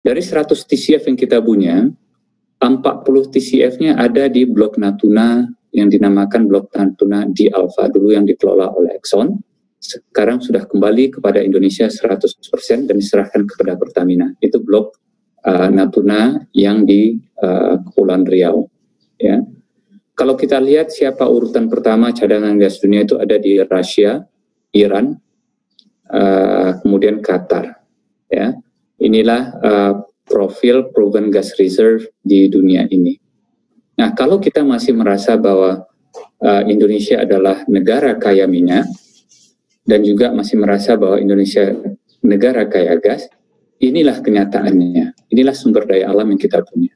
Dari 100 TCF yang kita punya, 40 TCF-nya ada di blok Natuna yang dinamakan blok Natuna di Alpha, dulu yang dikelola oleh Exxon. Sekarang sudah kembali kepada Indonesia 100% dan diserahkan kepada Pertamina. Itu blok Natuna yang di Kepulauan Riau. Ya. Kalau kita lihat siapa urutan pertama cadangan gas dunia, itu ada di Rusia, Iran, kemudian Qatar. Ya. Inilah profil proven gas reserve di dunia ini. Nah, kalau kita masih merasa bahwa Indonesia adalah negara kaya minyak dan juga masih merasa bahwa Indonesia negara kaya gas, inilah kenyataannya. Inilah sumber daya alam yang kita punya.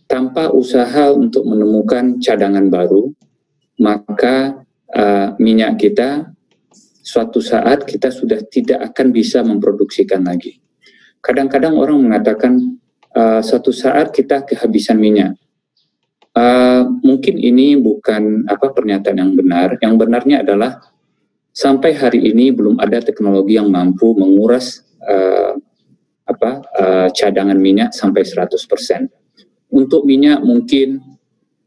Tanpa usaha untuk menemukan cadangan baru, maka minyak kita suatu saat kita sudah tidak akan bisa memproduksikan lagi. Kadang-kadang orang mengatakan suatu saat kita kehabisan minyak. Mungkin ini bukan pernyataan yang benar. Yang benarnya adalah sampai hari ini belum ada teknologi yang mampu menguras cadangan minyak sampai 100%. Untuk minyak mungkin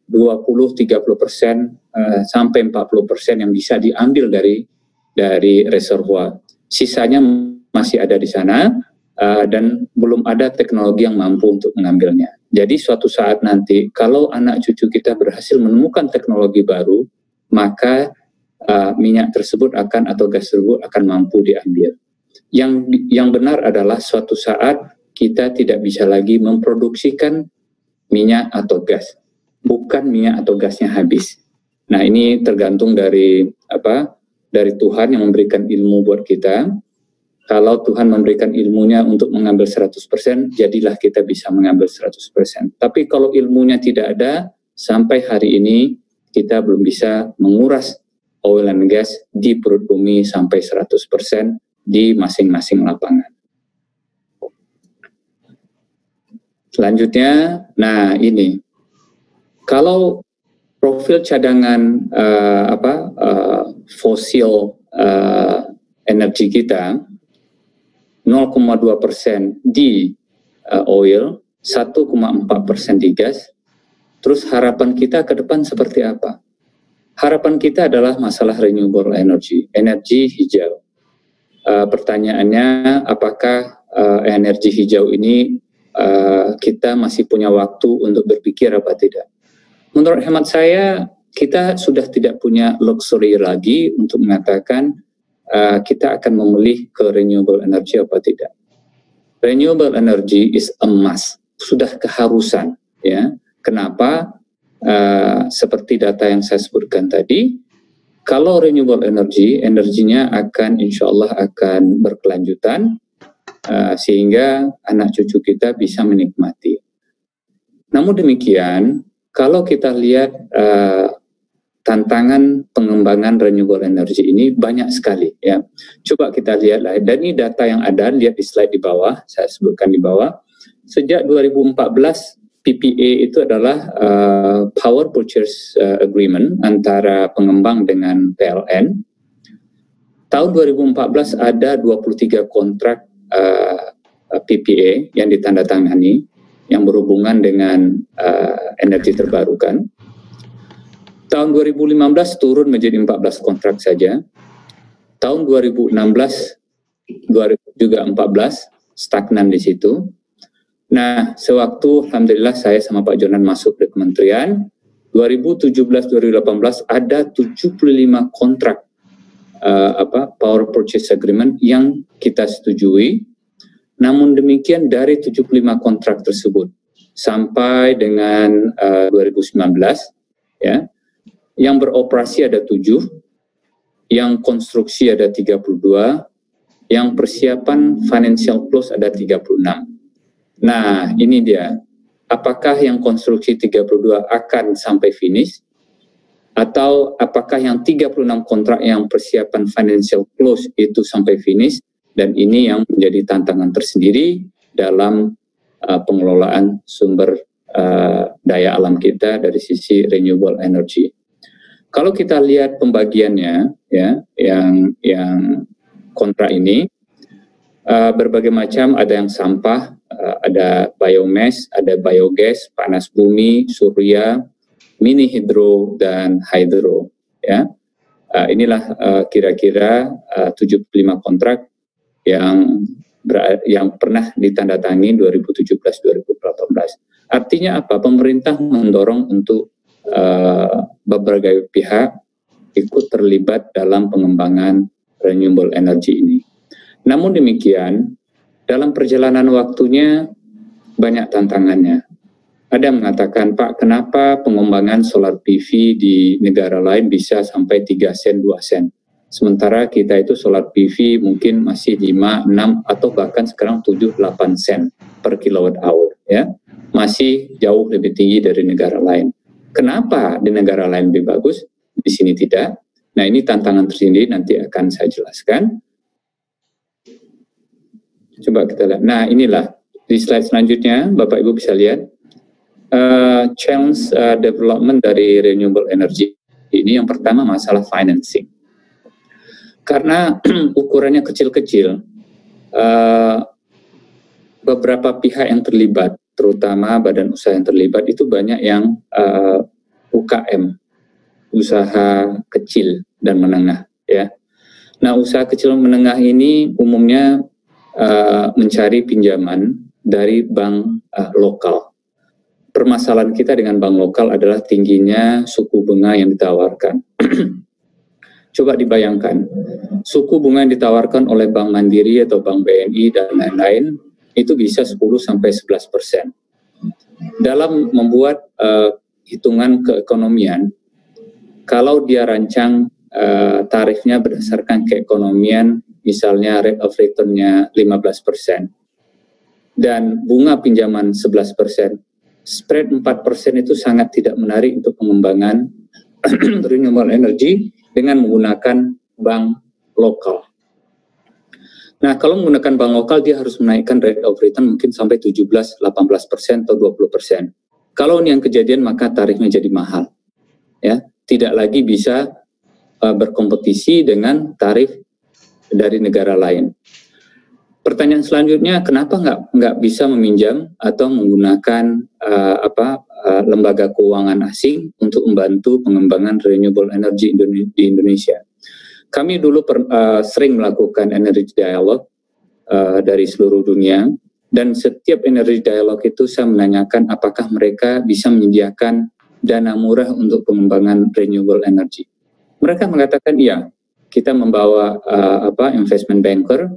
20-30% sampai 40% yang bisa diambil dari reservoir. Sisanya masih ada di sana dan belum ada teknologi yang mampu untuk mengambilnya. Jadi suatu saat nanti kalau anak cucu kita berhasil menemukan teknologi baru, maka minyak tersebut atau gas tersebut akan mampu diambil. Yang benar adalah suatu saat kita tidak bisa lagi memproduksikan minyak atau gas, bukan minyak atau gasnya habis. Nah, ini tergantung dari Tuhan yang memberikan ilmu buat kita. Kalau Tuhan memberikan ilmunya untuk mengambil 100%, jadilah kita bisa mengambil 100%. Tapi kalau ilmunya tidak ada, sampai hari ini kita belum bisa menguras oil and gas di perut bumi sampai 100% di masing-masing lapangan. Selanjutnya, nah ini, kalau profil cadangan fosil energi kita 0,2% di oil, 1,4% di gas. Terus harapan kita ke depan seperti apa? Harapan kita adalah masalah renewable energy, energi hijau. Pertanyaannya, apakah energi hijau ini kita masih punya waktu untuk berpikir apa tidak? Menurut hemat saya, kita sudah tidak punya luxury lagi untuk mengatakan kita akan memilih ke renewable energy apa tidak. Renewable energy is a must, sudah keharusan. Ya, kenapa? Seperti data yang saya sebutkan tadi, kalau renewable energy, energinya akan insya Allah akan berkelanjutan, sehingga anak cucu kita bisa menikmati. Namun demikian, kalau kita lihat tantangan pengembangan renewable energy ini banyak sekali, ya. Coba kita lihatlah, dan ini data yang ada, lihat di slide di bawah, saya sebutkan di bawah. Sejak 2014, PPA itu adalah Power Purchase Agreement antara pengembang dengan PLN. Tahun 2014 ada 23 kontrak PPA yang ditandatangani yang berhubungan dengan energi terbarukan. Tahun 2015 turun menjadi 14 kontrak saja. Tahun 2016 juga 14, stagnan di situ. Nah, sewaktu alhamdulillah saya sama Pak Jonan masuk di kementerian, 2017-2018 ada 75 kontrak Power Purchase Agreement yang kita setujui. Namun demikian dari 75 kontrak tersebut sampai dengan 2019, ya, yang beroperasi ada 7, yang konstruksi ada 32, yang persiapan financial close ada 36. Nah, ini dia. Apakah yang konstruksi 32 akan sampai finish? Atau apakah yang 36 kontrak yang persiapan financial close itu sampai finish? Dan ini yang menjadi tantangan tersendiri dalam pengelolaan sumber daya alam kita dari sisi renewable energy. Kalau kita lihat pembagiannya, ya, yang kontrak ini, berbagai macam, ada yang sampah, ada biomass, ada biogas, panas bumi, surya, mini hidro, dan hydro. Ya, inilah kira-kira 75 kontrak yang pernah ditandatangani 2017-2018. Artinya apa? Pemerintah mendorong untuk beberapa pihak ikut terlibat dalam pengembangan renewable energy ini. Namun demikian, dalam perjalanan waktunya banyak tantangannya. Ada yang mengatakan, Pak, kenapa pengembangan solar PV di negara lain bisa sampai 3 sen, 2 sen? Sementara kita itu solar PV mungkin masih 5, 6, atau bahkan sekarang 7, 8 sen per kilowatt hour. Ya? Masih jauh lebih tinggi dari negara lain. Kenapa di negara lain lebih bagus, di sini tidak? Nah, ini tantangan tersendiri, nanti akan saya jelaskan. Coba kita lihat. Nah, inilah di slide selanjutnya, Bapak Ibu bisa lihat challenge development dari renewable energy. Ini yang pertama masalah financing. Karena ukurannya kecil-kecil, beberapa pihak yang terlibat, terutama badan usaha yang terlibat itu banyak yang UKM, usaha kecil dan menengah. Ya. Nah, usaha kecil dan menengah ini umumnya mencari pinjaman dari bank lokal. Permasalahan kita dengan bank lokal adalah tingginya suku bunga yang ditawarkan. Coba dibayangkan, suku bunga yang ditawarkan oleh Bank Mandiri atau Bank BNI dan lain-lain itu bisa 10-11%. Dalam membuat hitungan keekonomian, kalau dia rancang tarifnya berdasarkan keekonomian, misalnya rate of return-nya 15%, dan bunga pinjaman 11%, spread 4% itu sangat tidak menarik untuk pengembangan renewable energy dengan menggunakan bank lokal. Nah, kalau menggunakan bank lokal, dia harus menaikkan rate of return mungkin sampai 17, 18%, atau 20%. Kalau ini yang kejadian, maka tarifnya jadi mahal. Ya, tidak lagi bisa berkompetisi dengan tarif dari negara lain. Pertanyaan selanjutnya, kenapa nggak bisa meminjam atau menggunakan lembaga keuangan asing untuk membantu pengembangan renewable energy di Indonesia? Kami dulu sering melakukan energy dialogue dari seluruh dunia, dan setiap energy dialogue itu saya menanyakan apakah mereka bisa menyediakan dana murah untuk pengembangan renewable energy. Mereka mengatakan iya, kita membawa investment banker,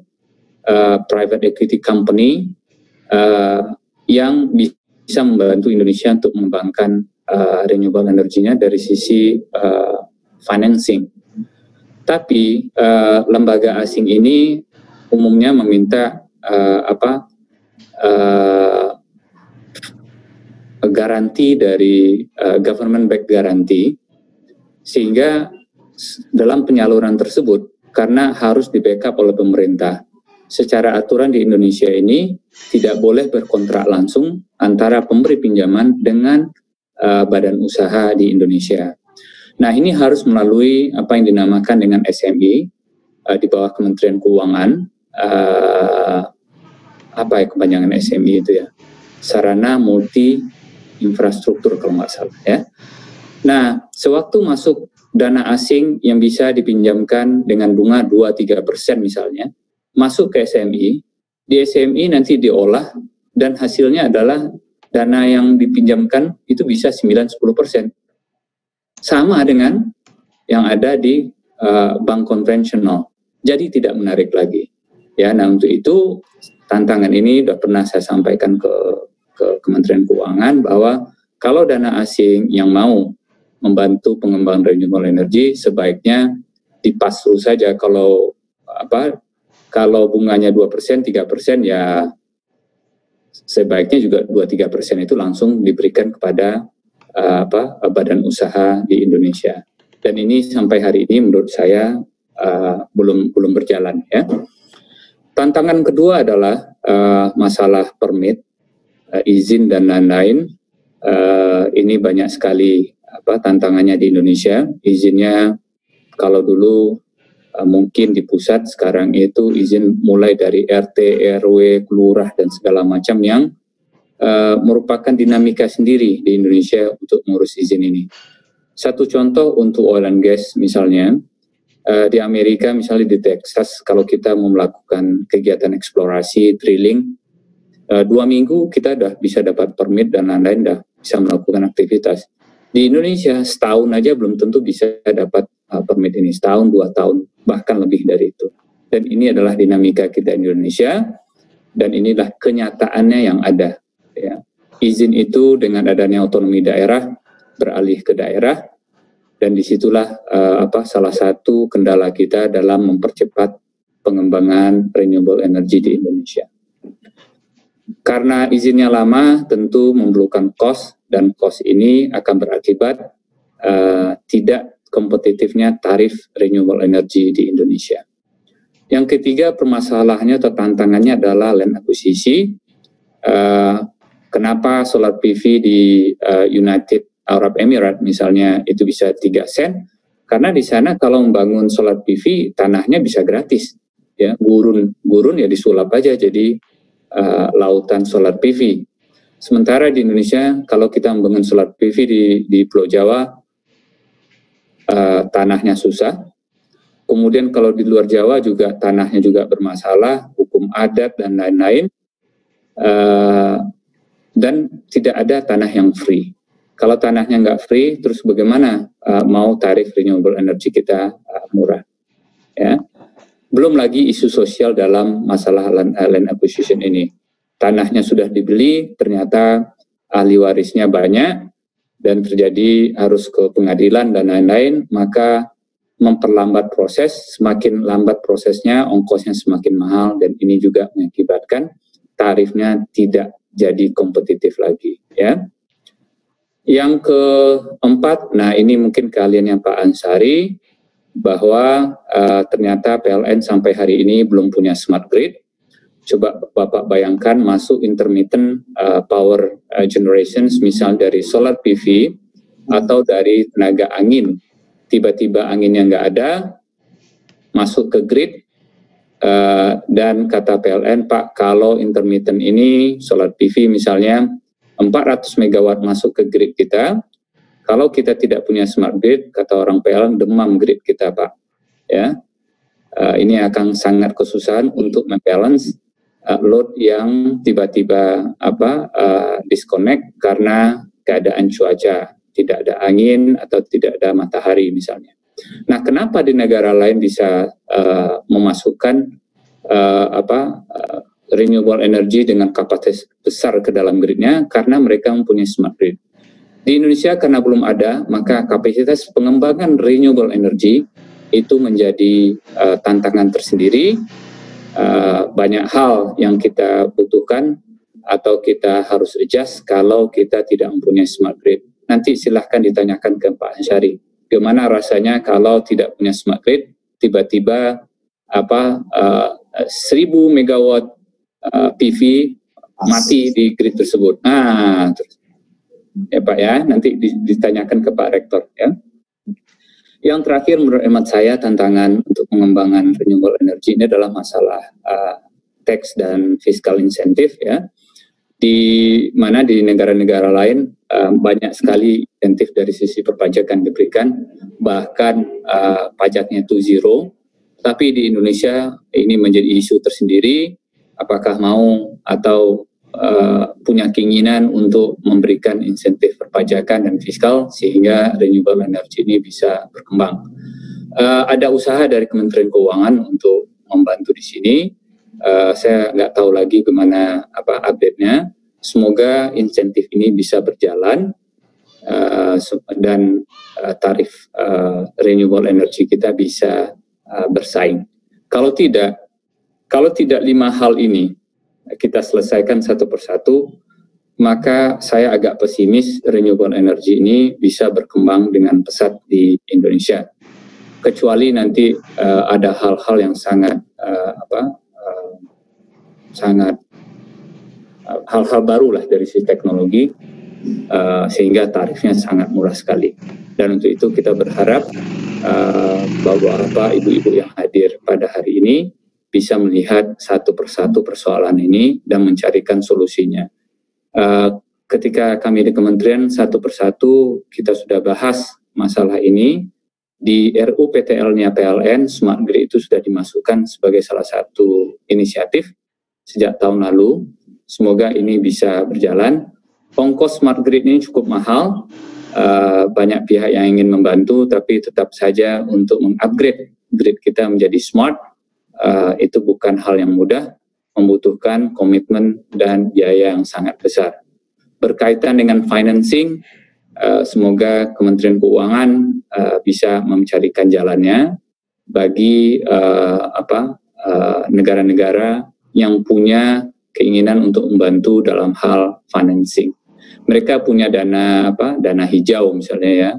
private equity company yang bisa membantu Indonesia untuk mengembangkan renewable energy-nya dari sisi financing. Tapi lembaga asing ini umumnya meminta garansi dari government back guarantee, sehingga dalam penyaluran tersebut, karena harus di-backup oleh pemerintah, secara aturan di Indonesia ini tidak boleh berkontrak langsung antara pemberi pinjaman dengan badan usaha di Indonesia. Nah, ini harus melalui apa yang dinamakan dengan SME di bawah Kementerian Keuangan. Apa ya kepanjangan SME itu ya? Sarana Multi Infrastruktur kalau nggak salah ya. Nah, sewaktu masuk dana asing yang bisa dipinjamkan dengan bunga 2-3% misalnya, masuk ke SME, di SME nanti diolah dan hasilnya adalah dana yang dipinjamkan itu bisa 9-10%. Sama dengan yang ada di bank konvensional. Jadi tidak menarik lagi. Ya, nah untuk itu tantangan ini sudah pernah saya sampaikan ke Kementerian Keuangan bahwa kalau dana asing yang mau membantu pengembangan renewable energy sebaiknya dipass-through saja. Kalau bunganya 2%, 3% ya sebaiknya juga 2-3% itu langsung diberikan kepada badan usaha di Indonesia. Dan ini sampai hari ini menurut saya belum berjalan ya. Tantangan kedua adalah masalah permit, izin dan lain-lain. Ini banyak sekali tantangannya di Indonesia. Izinnya kalau dulu mungkin di pusat sekarang itu izin mulai dari RT, RW, kelurah dan segala macam yang merupakan dinamika sendiri di Indonesia untuk mengurus izin ini. Satu contoh untuk oil and gas misalnya, di Amerika misalnya di Texas, kalau kita mau melakukan kegiatan eksplorasi, drilling, 2 minggu kita udah bisa dapat permit dan lain-lain, udah bisa melakukan aktivitas. Di Indonesia setahun aja belum tentu bisa dapat permit ini, setahun, 2 tahun, bahkan lebih dari itu. Dan ini adalah dinamika kita di Indonesia, dan inilah kenyataannya yang ada. Ya. Izin itu dengan adanya otonomi daerah beralih ke daerah, dan disitulah salah satu kendala kita dalam mempercepat pengembangan renewable energy di Indonesia. Karena izinnya lama, tentu memerlukan cost, dan cost ini akan berakibat tidak kompetitifnya tarif renewable energy di Indonesia. Yang ketiga, permasalahannya atau tantangannya adalah land acquisition. Kenapa solar PV di United Arab Emirates misalnya itu bisa 3 sen? Karena di sana kalau membangun solar PV tanahnya bisa gratis, ya, gurun ya disulap aja jadi lautan solar PV. Sementara di Indonesia kalau kita membangun solar PV di Pulau Jawa, tanahnya susah. Kemudian kalau di luar Jawa juga tanahnya juga bermasalah, hukum adat dan lain-lain, dan tidak ada tanah yang free. Kalau tanahnya nggak free, terus bagaimana mau tarif renewable energy kita murah? Ya. Belum lagi isu sosial dalam masalah land acquisition ini. Tanahnya sudah dibeli, ternyata ahli warisnya banyak, dan terjadi harus ke pengadilan dan lain-lain, maka memperlambat proses, semakin lambat prosesnya, ongkosnya semakin mahal, dan ini juga mengakibatkan tarifnya tidak jadi kompetitif lagi. Ya. Yang keempat, nah ini mungkin keahliannya Pak Ansari, bahwa ternyata PLN sampai hari ini belum punya smart grid. Coba Bapak bayangkan masuk intermittent power generations, misal dari solar PV atau dari tenaga angin. Tiba-tiba anginnya nggak ada, masuk ke grid, dan kata PLN, Pak, kalau intermittent ini, solar PV misalnya, 400 megawatt masuk ke grid kita, kalau kita tidak punya smart grid, kata orang PLN, demam grid kita, Pak. Ya, ini akan sangat kesusahan untuk membalance load yang tiba-tiba disconnect karena keadaan cuaca, tidak ada angin atau tidak ada matahari misalnya. Nah, kenapa di negara lain bisa memasukkan renewable energy dengan kapasitas besar ke dalam gridnya? Karena mereka mempunyai smart grid. Di Indonesia karena belum ada, maka kapasitas pengembangan renewable energy itu menjadi tantangan tersendiri. Banyak hal yang kita butuhkan atau kita harus adjust kalau kita tidak mempunyai smart grid. Nanti silahkan ditanyakan ke Pak Ansari, bagaimana rasanya kalau tidak punya smart grid, tiba-tiba 1000 megawatt PV mati di grid tersebut. Nah, ya Pak ya, nanti ditanyakan ke Pak Rektor ya. Yang terakhir menurut hemat saya tantangan untuk pengembangan renewable energy ini adalah masalah tax dan fiscal insentif ya. Di mana di negara-negara lain banyak sekali insentif dari sisi perpajakan diberikan, bahkan pajaknya itu zero. Tapi di Indonesia ini menjadi isu tersendiri, apakah mau atau punya keinginan untuk memberikan insentif perpajakan dan fiskal sehingga renewable energy ini bisa berkembang. Ada usaha dari Kementerian Keuangan untuk membantu di sini. Saya nggak tahu lagi gimana update-nya. Semoga insentif ini bisa berjalan dan tarif renewable energy kita bisa bersaing. Kalau tidak 5 hal ini kita selesaikan satu persatu, maka saya agak pesimis renewable energy ini bisa berkembang dengan pesat di Indonesia. Kecuali nanti ada hal-hal yang sangat hal-hal baru lah dari sisi teknologi, sehingga tarifnya sangat murah sekali. Dan untuk itu kita berharap bapak-bapak, ibu-ibu yang hadir pada hari ini bisa melihat satu persatu persoalan ini dan mencarikan solusinya. Ketika kami di kementerian satu persatu kita sudah bahas masalah ini. Di RUU PTL-nya PLN, Smart Grid itu sudah dimasukkan sebagai salah satu inisiatif sejak tahun lalu. Semoga ini bisa berjalan. Ongkos Smart Grid ini cukup mahal, banyak pihak yang ingin membantu, tapi tetap saja untuk mengupgrade grid kita menjadi smart, itu bukan hal yang mudah, membutuhkan komitmen dan biaya yang sangat besar. Berkaitan dengan financing, semoga Kementerian Keuangan bisa mencarikan jalannya bagi negara-negara yang punya keinginan untuk membantu dalam hal financing. Mereka punya dana hijau misalnya ya,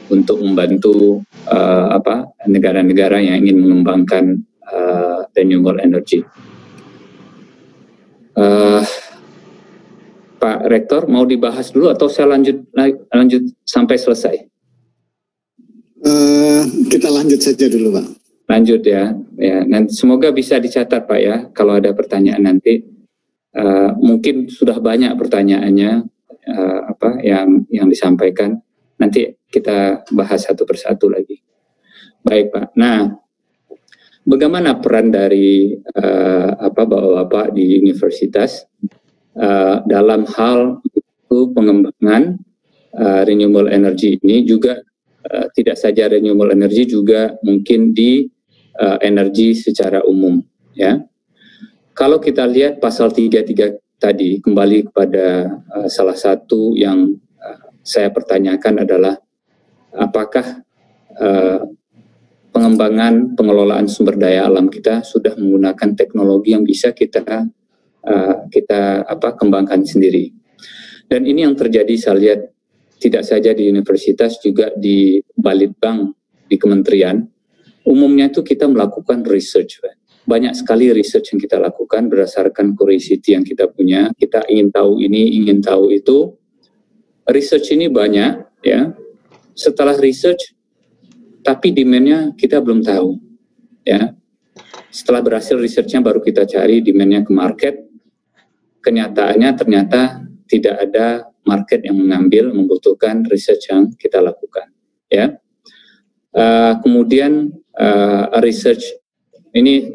untuk membantu negara-negara yang ingin mengembangkan renewable energy. Pak Rektor, mau dibahas dulu atau saya lanjut sampai selesai? Kita lanjut saja dulu, Pak. Lanjut ya. Nanti semoga bisa dicatat, Pak ya. Kalau ada pertanyaan nanti, mungkin sudah banyak pertanyaannya yang disampaikan. Nanti kita bahas satu persatu lagi. Baik, Pak. Nah, bagaimana peran dari bapak-bapak di universitas dalam hal pengembangan renewable energy ini, juga tidak saja renewable energy, juga mungkin di energi secara umum ya. Kalau kita lihat pasal 33 tadi, kembali kepada salah satu yang saya pertanyakan adalah apakah pengembangan pengelolaan sumber daya alam kita sudah menggunakan teknologi yang bisa kita kembangkan sendiri. Dan ini yang terjadi saya lihat tidak saja di universitas, juga di Balitbank, di kementerian. Umumnya itu kita melakukan research. Banyak sekali research yang kita lakukan berdasarkan curiosity yang kita punya. Kita ingin tahu ini, ingin tahu itu. Research ini banyak ya. Setelah research, tapi demand-nya kita belum tahu ya. Setelah berhasil research-nya baru kita cari demand-nya ke market. Kenyataannya ternyata tidak ada market yang mengambil, membutuhkan research yang kita lakukan ya. Kemudian research ini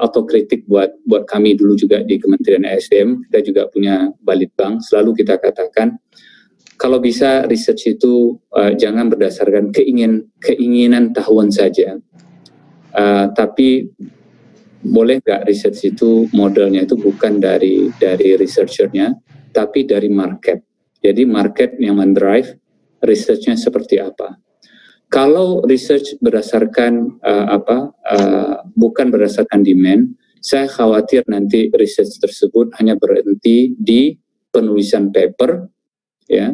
autokritik buat kami dulu juga di Kementerian ESDM. Kita juga punya Balitbank, selalu kita katakan kalau bisa research itu jangan berdasarkan keinginan tahuan saja, tapi boleh nggak research itu modelnya itu bukan dari researchernya, tapi dari market. Jadi market yang mendrive researchnya seperti apa. Kalau research berdasarkan bukan berdasarkan demand, saya khawatir nanti research tersebut hanya berhenti di penulisan paper, ya.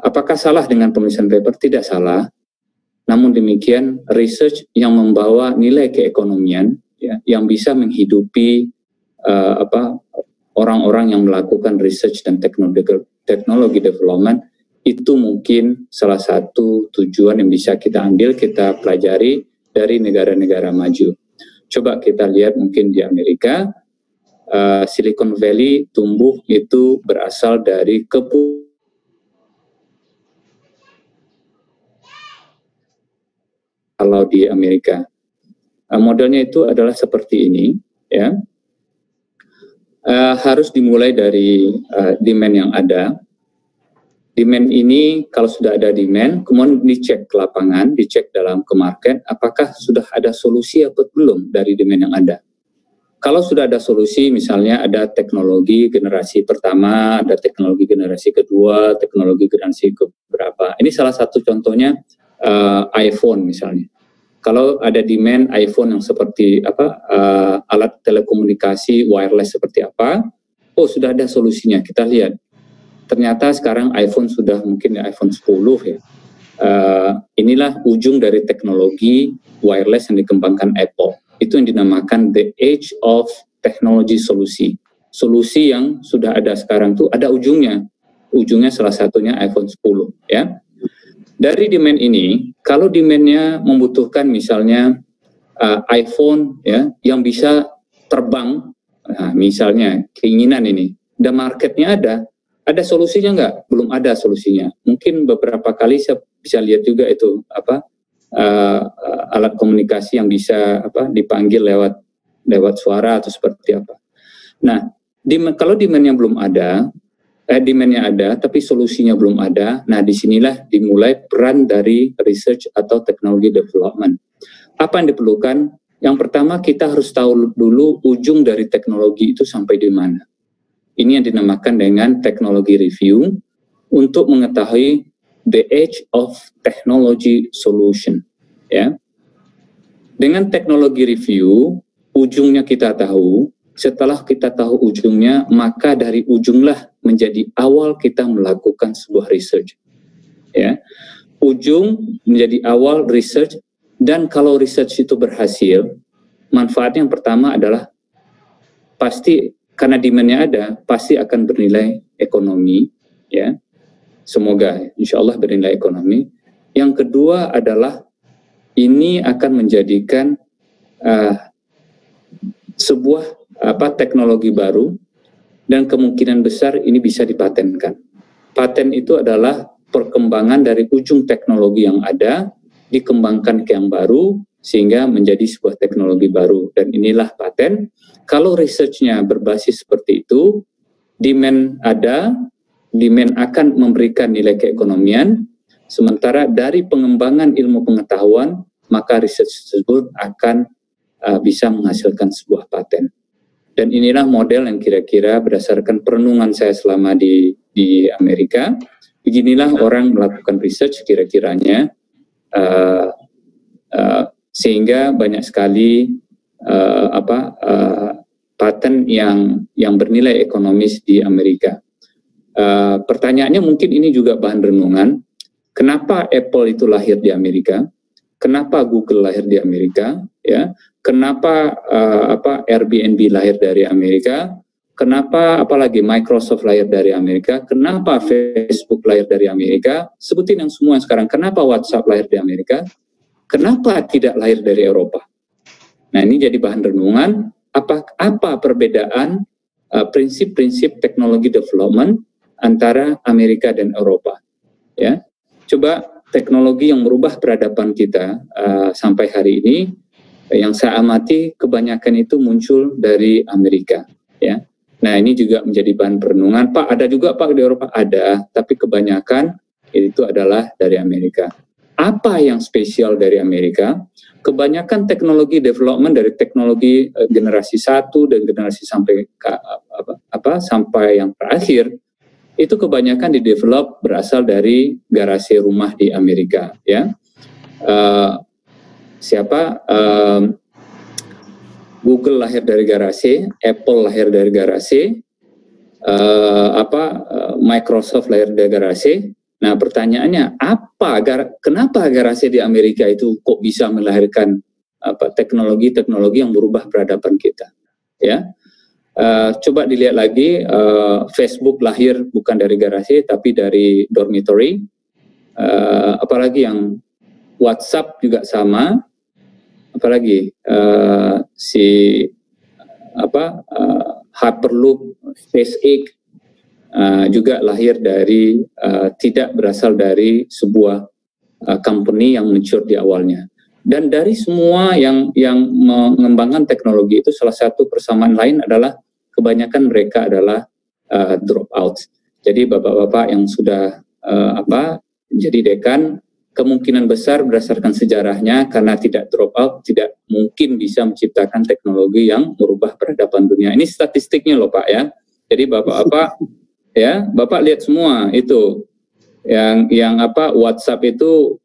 Apakah salah dengan penulisan paper? Tidak salah. Namun demikian, research yang membawa nilai keekonomian, ya, yang bisa menghidupi orang-orang yang melakukan research dan teknologi development, itu mungkin salah satu tujuan yang bisa kita ambil, kita pelajari dari negara-negara maju. Coba kita lihat mungkin di Amerika, Silicon Valley tumbuh itu berasal dari kalau di Amerika. Modelnya itu adalah seperti ini, ya. Harus dimulai dari demand yang ada. Demand ini kalau sudah ada demand, kemudian dicek ke lapangan, dicek dalam ke market, apakah sudah ada solusi atau belum dari demand yang ada. Kalau sudah ada solusi, misalnya ada teknologi generasi pertama, ada teknologi generasi kedua, teknologi generasi keberapa. Ini salah satu contohnya iPhone misalnya. Kalau ada demand iPhone yang seperti alat telekomunikasi wireless seperti apa, oh sudah ada solusinya, kita lihat. Ternyata sekarang iPhone sudah mungkin iPhone 10 ya. Inilah ujung dari teknologi wireless yang dikembangkan Apple. Itu yang dinamakan the age of technology solusi. Solusi yang sudah ada sekarang tuh ada ujungnya. Ujungnya salah satunya iPhone 10 ya. Dari demand ini, kalau demandnya membutuhkan misalnya iPhone ya yang bisa terbang, nah, misalnya keinginan ini, dan marketnya ada solusinya nggak? Belum ada solusinya. Mungkin beberapa kali saya bisa lihat juga itu alat komunikasi yang bisa dipanggil lewat suara atau seperti apa. Nah, kalau demandnya belum ada, demandnya ada tapi solusinya belum ada. Nah, disinilah dimulai peran dari research atau teknologi development. Apa yang diperlukan? Yang pertama kita harus tahu dulu ujung dari teknologi itu sampai di mana. Ini yang dinamakan dengan teknologi review untuk mengetahui the age of technology solution. Ya, dengan teknologi review ujungnya kita tahu. Setelah kita tahu ujungnya, maka dari ujunglah menjadi awal kita melakukan sebuah research. Ya, ujung menjadi awal research, dan kalau research itu berhasil, manfaatnya yang pertama adalah pasti karena demand-nya ada, pasti akan bernilai ekonomi. Ya, semoga insya Allah bernilai ekonomi. Yang kedua adalah ini akan menjadikan sebuah teknologi baru, dan kemungkinan besar ini bisa dipatenkan. Paten itu adalah perkembangan dari ujung teknologi yang ada, dikembangkan ke yang baru, sehingga menjadi sebuah teknologi baru. Dan inilah paten. Kalau research-nya berbasis seperti itu, demand ada, demand akan memberikan nilai keekonomian, sementara dari pengembangan ilmu pengetahuan, maka research tersebut akan bisa menghasilkan sebuah paten. Dan inilah model yang kira-kira berdasarkan perenungan saya selama di Amerika. Beginilah orang melakukan research kira-kiranya, sehingga banyak sekali paten yang bernilai ekonomis di Amerika. Pertanyaannya mungkin ini juga bahan renungan. Kenapa Apple itu lahir di Amerika? Kenapa Google lahir di Amerika? Ya. Kenapa Airbnb lahir dari Amerika? Kenapa apalagi Microsoft lahir dari Amerika? Kenapa Facebook lahir dari Amerika? Sebutin yang semua sekarang. Kenapa WhatsApp lahir di Amerika? Kenapa tidak lahir dari Eropa? Nah, ini jadi bahan renungan. Apa perbedaan prinsip-prinsip teknologi development antara Amerika dan Eropa? Ya, coba teknologi yang merubah peradaban kita sampai hari ini. Yang saya amati kebanyakan itu muncul dari Amerika, ya. Nah, ini juga menjadi bahan perenungan. Pak, ada juga Pak di Eropa? Ada, tapi kebanyakan itu adalah dari Amerika. Apa yang spesial dari Amerika? Kebanyakan teknologi development dari teknologi generasi 1 dan generasi sampai yang terakhir itu kebanyakan didevelop berasal dari garasi rumah di Amerika, ya. Google lahir dari garasi, Apple lahir dari garasi, Microsoft lahir dari garasi. Nah, pertanyaannya kenapa garasi di Amerika itu kok bisa melahirkan teknologi-teknologi yang merubah peradaban kita? Ya, coba dilihat lagi, Facebook lahir bukan dari garasi tapi dari dormitory. Apalagi yang WhatsApp juga sama. Apalagi Hyperloop, SpaceX juga lahir dari tidak berasal dari sebuah company yang mature di awalnya. Dan dari semua yang mengembangkan teknologi itu, salah satu persamaan lain adalah kebanyakan mereka adalah drop out. Jadi bapak-bapak yang sudah jadi dekan, kemungkinan besar berdasarkan sejarahnya karena tidak drop out, tidak mungkin bisa menciptakan teknologi yang merubah peradaban dunia. Ini statistiknya loh Pak ya. Jadi bapak-bapak ya, bapak lihat semua itu yang WhatsApp itu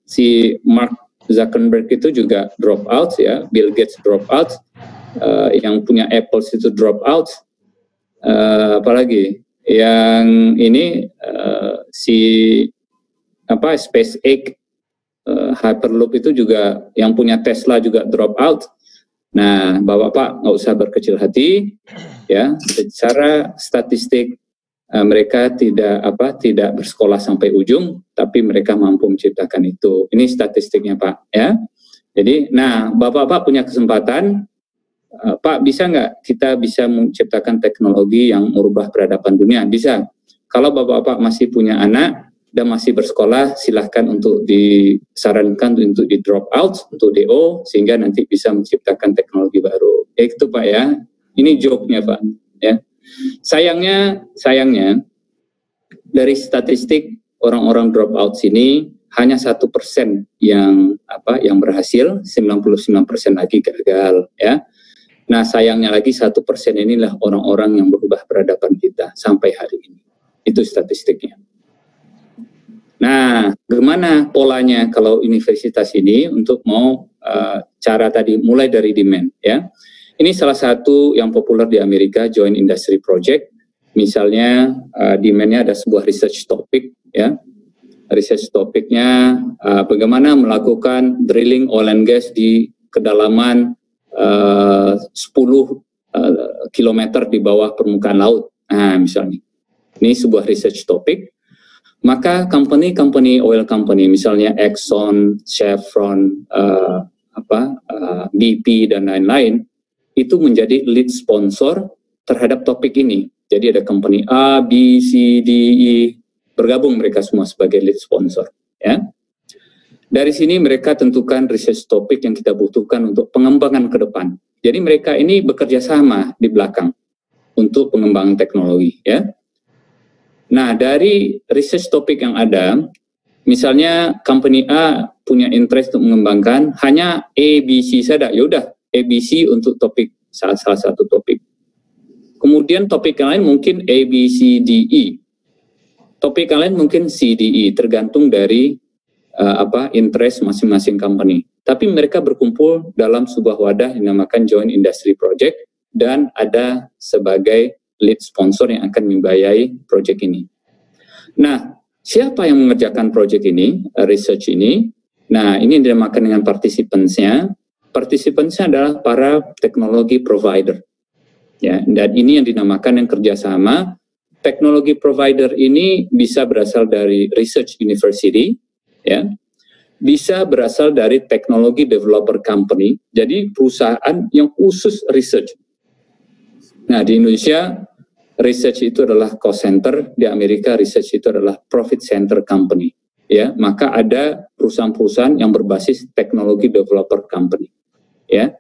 si Mark Zuckerberg itu juga drop out ya, Bill Gates drop out, yang punya Apple itu drop out, apalagi yang ini SpaceX, Hyperloop itu juga yang punya Tesla juga drop out. Nah, bapak-bapak nggak usah berkecil hati, ya. Secara statistik mereka tidak bersekolah sampai ujung, tapi mereka mampu menciptakan itu. Ini statistiknya, Pak, ya. Jadi, nah, Bapak-Bapak punya kesempatan, Pak, bisa nggak kita bisa menciptakan teknologi yang merubah peradaban dunia? Bisa. Kalau Bapak-Bapak masih punya anak dan masih bersekolah, silahkan untuk disarankan untuk di drop out, untuk DO, sehingga nanti bisa menciptakan teknologi baru. Itu, Pak, ya. Ini joke-nya, Pak, ya. Sayangnya dari statistik orang-orang drop out sini hanya 1% yang berhasil, 99% lagi gagal, ya. Nah, sayangnya lagi 1% inilah orang-orang yang berubah peradaban kita sampai hari ini. Itu statistiknya. Nah, gimana polanya kalau universitas ini untuk mau cara tadi mulai dari demand, ya. Ini salah satu yang populer di Amerika, Joint Industry Project. Misalnya demand-nya ada sebuah research topic, ya. Research topiknya bagaimana melakukan drilling oil and gas di kedalaman 10 kilometer di bawah permukaan laut. Nah, misalnya. Ini sebuah research topic. Maka company oil company, misalnya Exxon, Chevron, BP dan lain-lain, itu menjadi lead sponsor terhadap topik ini. Jadi ada company A, B, C, D, E, bergabung mereka semua sebagai lead sponsor, ya. Dari sini mereka tentukan research topik yang kita butuhkan untuk pengembangan ke depan. Jadi mereka ini bekerja sama di belakang untuk pengembangan teknologi, ya. Nah, dari research topik yang ada, misalnya company A punya interest untuk mengembangkan hanya A, B, C saja, yaudah A, B, C untuk topik salah satu topik. Kemudian topik yang lain mungkin A, B, C, D, E. Topik yang lain mungkin C, D, E, tergantung dari interest masing-masing company. Tapi mereka berkumpul dalam sebuah wadah yang dinamakan Joint Industry Project dan ada sebagai lead sponsor yang akan membiayai project ini. Nah, siapa yang mengerjakan project ini, research ini? Nah, ini dinamakan dengan participants-nya. Participants-nya adalah para teknologi provider. Ya, dan ini yang dinamakan yang kerjasama. Teknologi provider ini bisa berasal dari research university, ya, bisa berasal dari teknologi developer company, jadi perusahaan yang khusus research. Nah, di Indonesia, research itu adalah cost center, di Amerika research itu adalah profit center company. Ya, maka ada perusahaan-perusahaan yang berbasis teknologi developer company. Ya,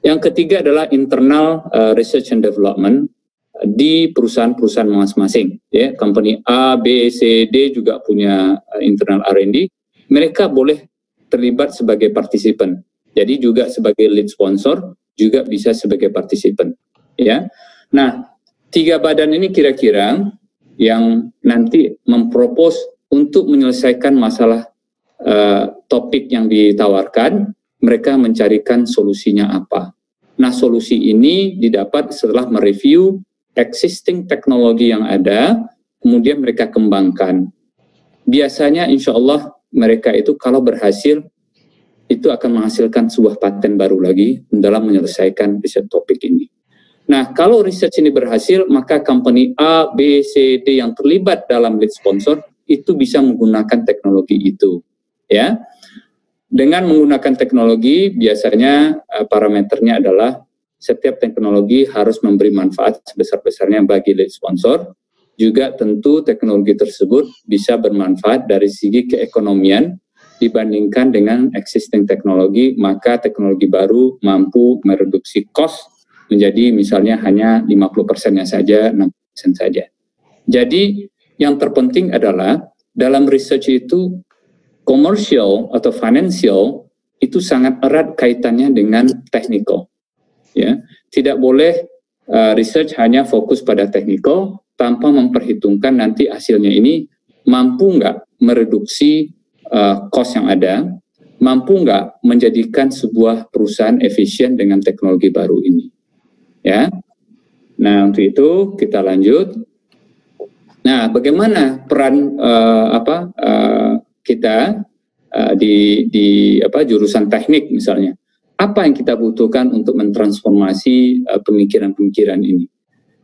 yang ketiga adalah internal research and development di perusahaan-perusahaan masing-masing. Ya, company A, B, C, D juga punya internal R&D. Mereka boleh terlibat sebagai partisipan. Jadi juga sebagai lead sponsor, juga bisa sebagai partisipan. Ya, nah 3 badan ini kira-kira yang nanti mempropos untuk menyelesaikan masalah topik yang ditawarkan, mereka mencarikan solusinya apa. Nah, solusi ini didapat setelah mereview existing teknologi yang ada, kemudian mereka kembangkan. Biasanya insya Allah mereka itu kalau berhasil, itu akan menghasilkan sebuah paten baru lagi dalam menyelesaikan riset topik ini. Nah, kalau research ini berhasil, maka company A, B, C, D yang terlibat dalam lead sponsor itu bisa menggunakan teknologi itu, ya. Dengan menggunakan teknologi, biasanya parameternya adalah setiap teknologi harus memberi manfaat sebesar-besarnya bagi lead sponsor. Juga tentu teknologi tersebut bisa bermanfaat dari segi keekonomian dibandingkan dengan existing teknologi, maka teknologi baru mampu mereduksi cost menjadi misalnya hanya 50%-nya saja, 60% saja. Jadi yang terpenting adalah dalam research itu commercial atau financial itu sangat erat kaitannya dengan technical. Ya, tidak boleh research hanya fokus pada technical tanpa memperhitungkan nanti hasilnya ini mampu nggak mereduksi cost yang ada, mampu nggak menjadikan sebuah perusahaan efisien dengan teknologi baru ini. Ya, nah untuk itu kita lanjut. Nah, bagaimana peran kita di jurusan teknik misalnya? Apa yang kita butuhkan untuk mentransformasi pemikiran-pemikiran ini?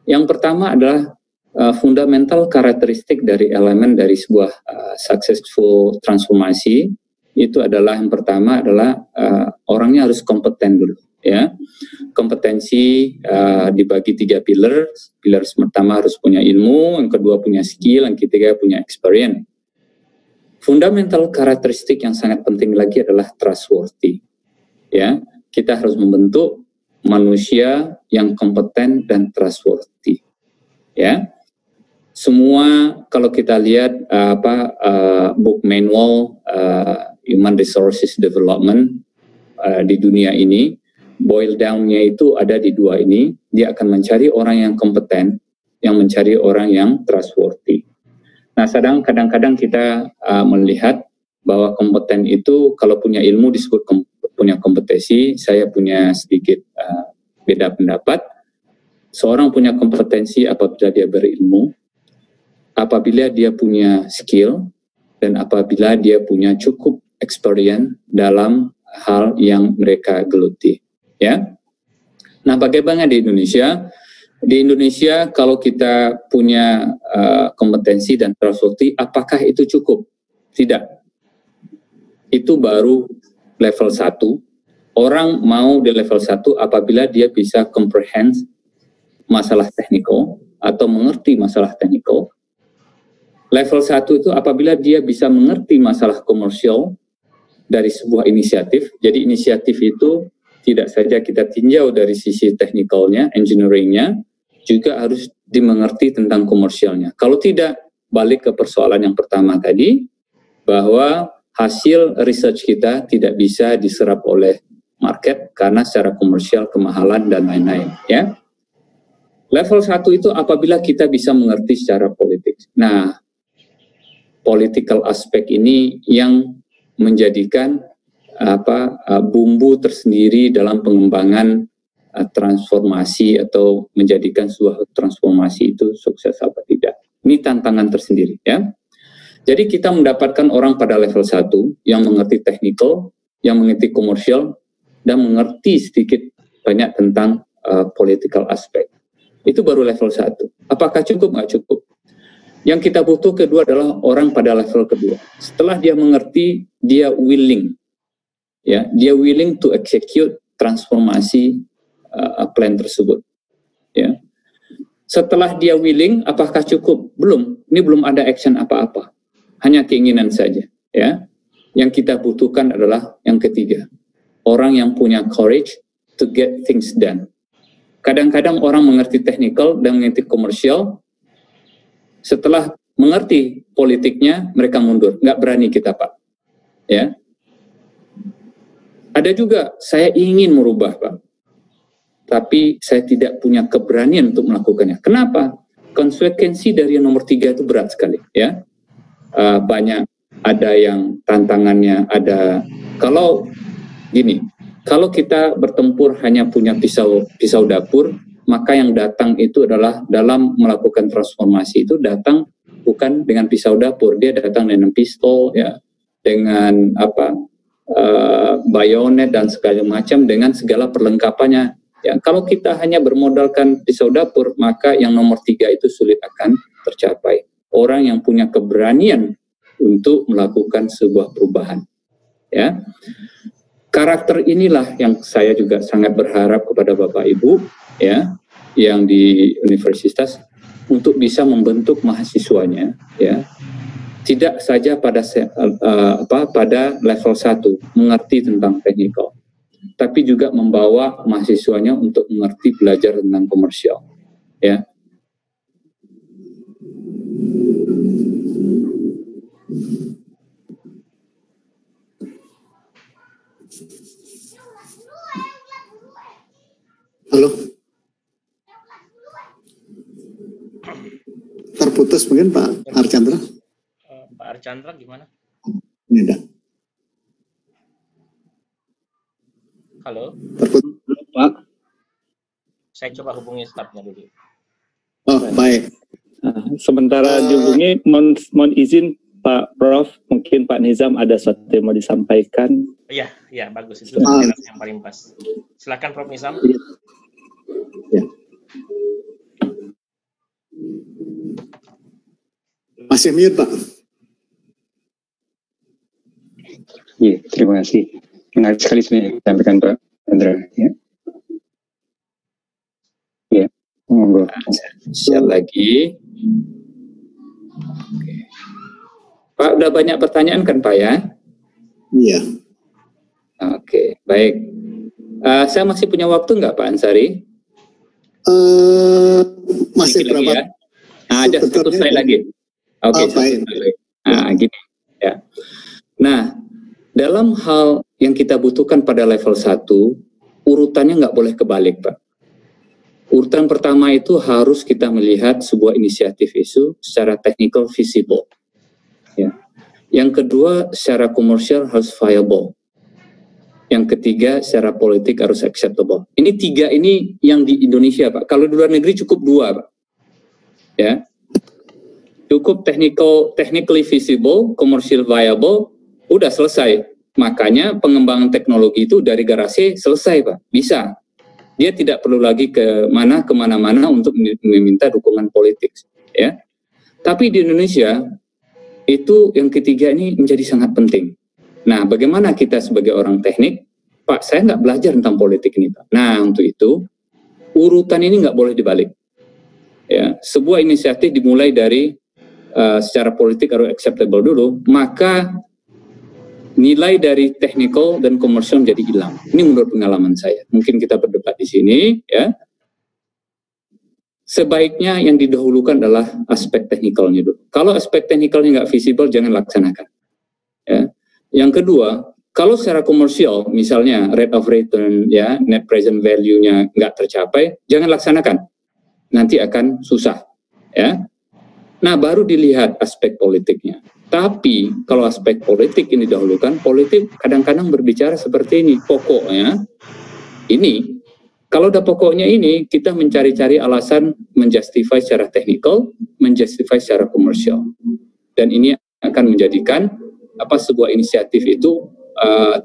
Yang pertama adalah fundamental karakteristik dari elemen dari sebuah successful transformasi itu adalah yang pertama adalah orangnya harus kompeten dulu, ya. Kompetensi dibagi 3 pilar. Pilar pertama harus punya ilmu, yang kedua punya skill, yang ketiga punya experience. Fundamental karakteristik yang sangat penting lagi adalah trustworthy. Ya, kita harus membentuk manusia yang kompeten dan trustworthy. Ya, semua kalau kita lihat book manual human resources development di dunia ini, boil down-nya itu ada di 2 ini. Dia akan mencari orang yang kompeten, yang mencari orang yang trustworthy. Nah, kadang-kadang kita melihat bahwa kompeten itu kalau punya ilmu disebut punya kompetensi. Saya punya sedikit beda pendapat. Seorang punya kompetensi apabila dia berilmu, apabila dia punya skill, dan apabila dia punya cukup experience dalam hal yang mereka geluti. Ya. Nah, bagaimana di Indonesia? Di Indonesia kalau kita punya kompetensi dan trustworthy, apakah itu cukup? Tidak. Itu baru level 1. Orang mau di level 1 apabila dia bisa comprehend masalah teknikal atau mengerti masalah teknikal. Level 1 itu apabila dia bisa mengerti masalah komersial dari sebuah inisiatif. Jadi inisiatif itu tidak saja kita tinjau dari sisi teknikalnya, engineeringnya, juga harus dimengerti tentang komersialnya. Kalau tidak, balik ke persoalan yang pertama tadi, bahwa hasil research kita tidak bisa diserap oleh market karena secara komersial kemahalan dan lain-lain. Ya. Level 1 itu apabila kita bisa mengerti secara politik. Nah, political aspek ini yang menjadikan bumbu tersendiri dalam pengembangan transformasi atau menjadikan sebuah transformasi itu sukses apa tidak. Ini tantangan tersendiri, ya. Jadi kita mendapatkan orang pada level 1 yang mengerti teknikal, yang mengerti komersial, dan mengerti sedikit banyak tentang political aspek. Itu baru level 1. Apakah cukup? Nggak cukup. Yang kita butuh kedua adalah orang pada level kedua. Setelah dia mengerti, dia willing. Ya, dia willing to execute transformasi plan tersebut. Ya. Setelah dia willing, apakah cukup? Belum. Ini belum ada action apa-apa. Hanya keinginan saja. Ya. Yang kita butuhkan adalah yang ketiga. Orang yang punya courage to get things done. Kadang-kadang orang mengerti technical dan mengerti komersial. Setelah mengerti politiknya, mereka mundur. Nggak berani kita, Pak. Ya. Ada juga, saya ingin merubah, Pak. Tapi saya tidak punya keberanian untuk melakukannya. Kenapa? Konsekuensi dari yang nomor 3 itu berat sekali. Ya, banyak, ada yang tantangannya, ada. Kalau gini, kalau kita bertempur hanya punya pisau dapur, maka yang datang itu adalah dalam melakukan transformasi itu datang bukan dengan pisau dapur, dia datang dengan pistol, ya, dengan bayonet dan segala macam dengan segala perlengkapannya. Ya, kalau kita hanya bermodalkan pisau dapur, maka yang nomor 3 itu sulit akan tercapai. Orang yang punya keberanian untuk melakukan sebuah perubahan. Ya, karakter inilah yang saya juga sangat berharap kepada Bapak Ibu, ya, yang di universitas untuk bisa membentuk mahasiswanya, ya. Tidak saja pada level 1 mengerti tentang teknikal, tapi juga membawa mahasiswanya untuk mengerti belajar tentang komersial. Ya. Halo. Terputus mungkin Pak Archandra. Pak Archandra gimana? Ini dah. Halo. Terputus Pak. Saya coba hubungi stafnya dulu. Oh, baik. Sementara dihubungi, mohon izin Pak Prof, mungkin Pak Nizam ada sesuatu yang mau disampaikan. Iya, bagus. Itu yang paling pas. Silakan Prof Nizam. Ya. Masih mute, Pak. Iya, terima kasih. Menarik sekali sebenarnya yang disampaikan Pak Chandra. Ya. Ya, monggo. Share lagi. Oke. Pak, udah banyak pertanyaan kan Pak ya? Iya. Oke, baik. Saya masih punya waktu nggak Pak Ansari? Masih Sedikit berapa? lagi ya? Ada satu slide lagi. Oke, baik. gini ya. Nah, dalam hal yang kita butuhkan pada level 1, urutannya nggak boleh kebalik, Pak. Urutan pertama itu harus kita melihat sebuah inisiatif isu secara technical visible. Ya. Yang kedua, secara komersial harus viable. Yang ketiga, secara politik harus acceptable. Ini 3 ini yang di Indonesia, Pak. Kalau di luar negeri cukup 2, Pak. Ya. Cukup technically visible, commercial viable, udah selesai. Makanya pengembangan teknologi itu dari garasi selesai, Pak. Bisa. Dia tidak perlu lagi kemana-mana untuk meminta dukungan politik. Ya. Tapi di Indonesia, itu yang ketiga ini menjadi sangat penting. Nah, bagaimana kita sebagai orang teknik, Pak, saya nggak belajar tentang politik ini, Pak. Nah, untuk itu, urutan ini nggak boleh dibalik. Ya, sebuah inisiatif dimulai dari secara politik harus acceptable dulu, maka nilai dari technical dan komersial menjadi hilang. Ini menurut pengalaman saya. Mungkin kita berdebat di sini, ya. Sebaiknya yang didahulukan adalah aspek teknikalnya dulu. Kalau aspek teknikalnya nggak visible, jangan laksanakan. Ya. Yang kedua, kalau secara komersial, misalnya rate of return, ya, net present value-nya nggak tercapai, jangan laksanakan. Nanti akan susah. Ya. Nah, baru dilihat aspek politiknya. Tapi, kalau aspek politik ini didahulukan, politik kadang-kadang berbicara seperti ini. Pokoknya, ini. Kalau udah pokoknya ini, kita mencari-cari alasan menjustify secara teknikal, menjustify secara komersial. Dan ini akan menjadikan sebuah inisiatif itu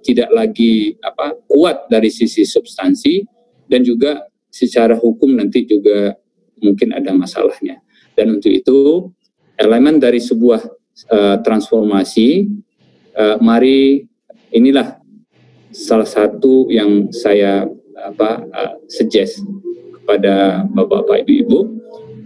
tidak lagi kuat dari sisi substansi, dan juga secara hukum nanti juga mungkin ada masalahnya. Dan untuk itu, elemen dari sebuah transformasi, mari inilah salah satu yang saya suggest kepada Bapak-Bapak Ibu-Ibu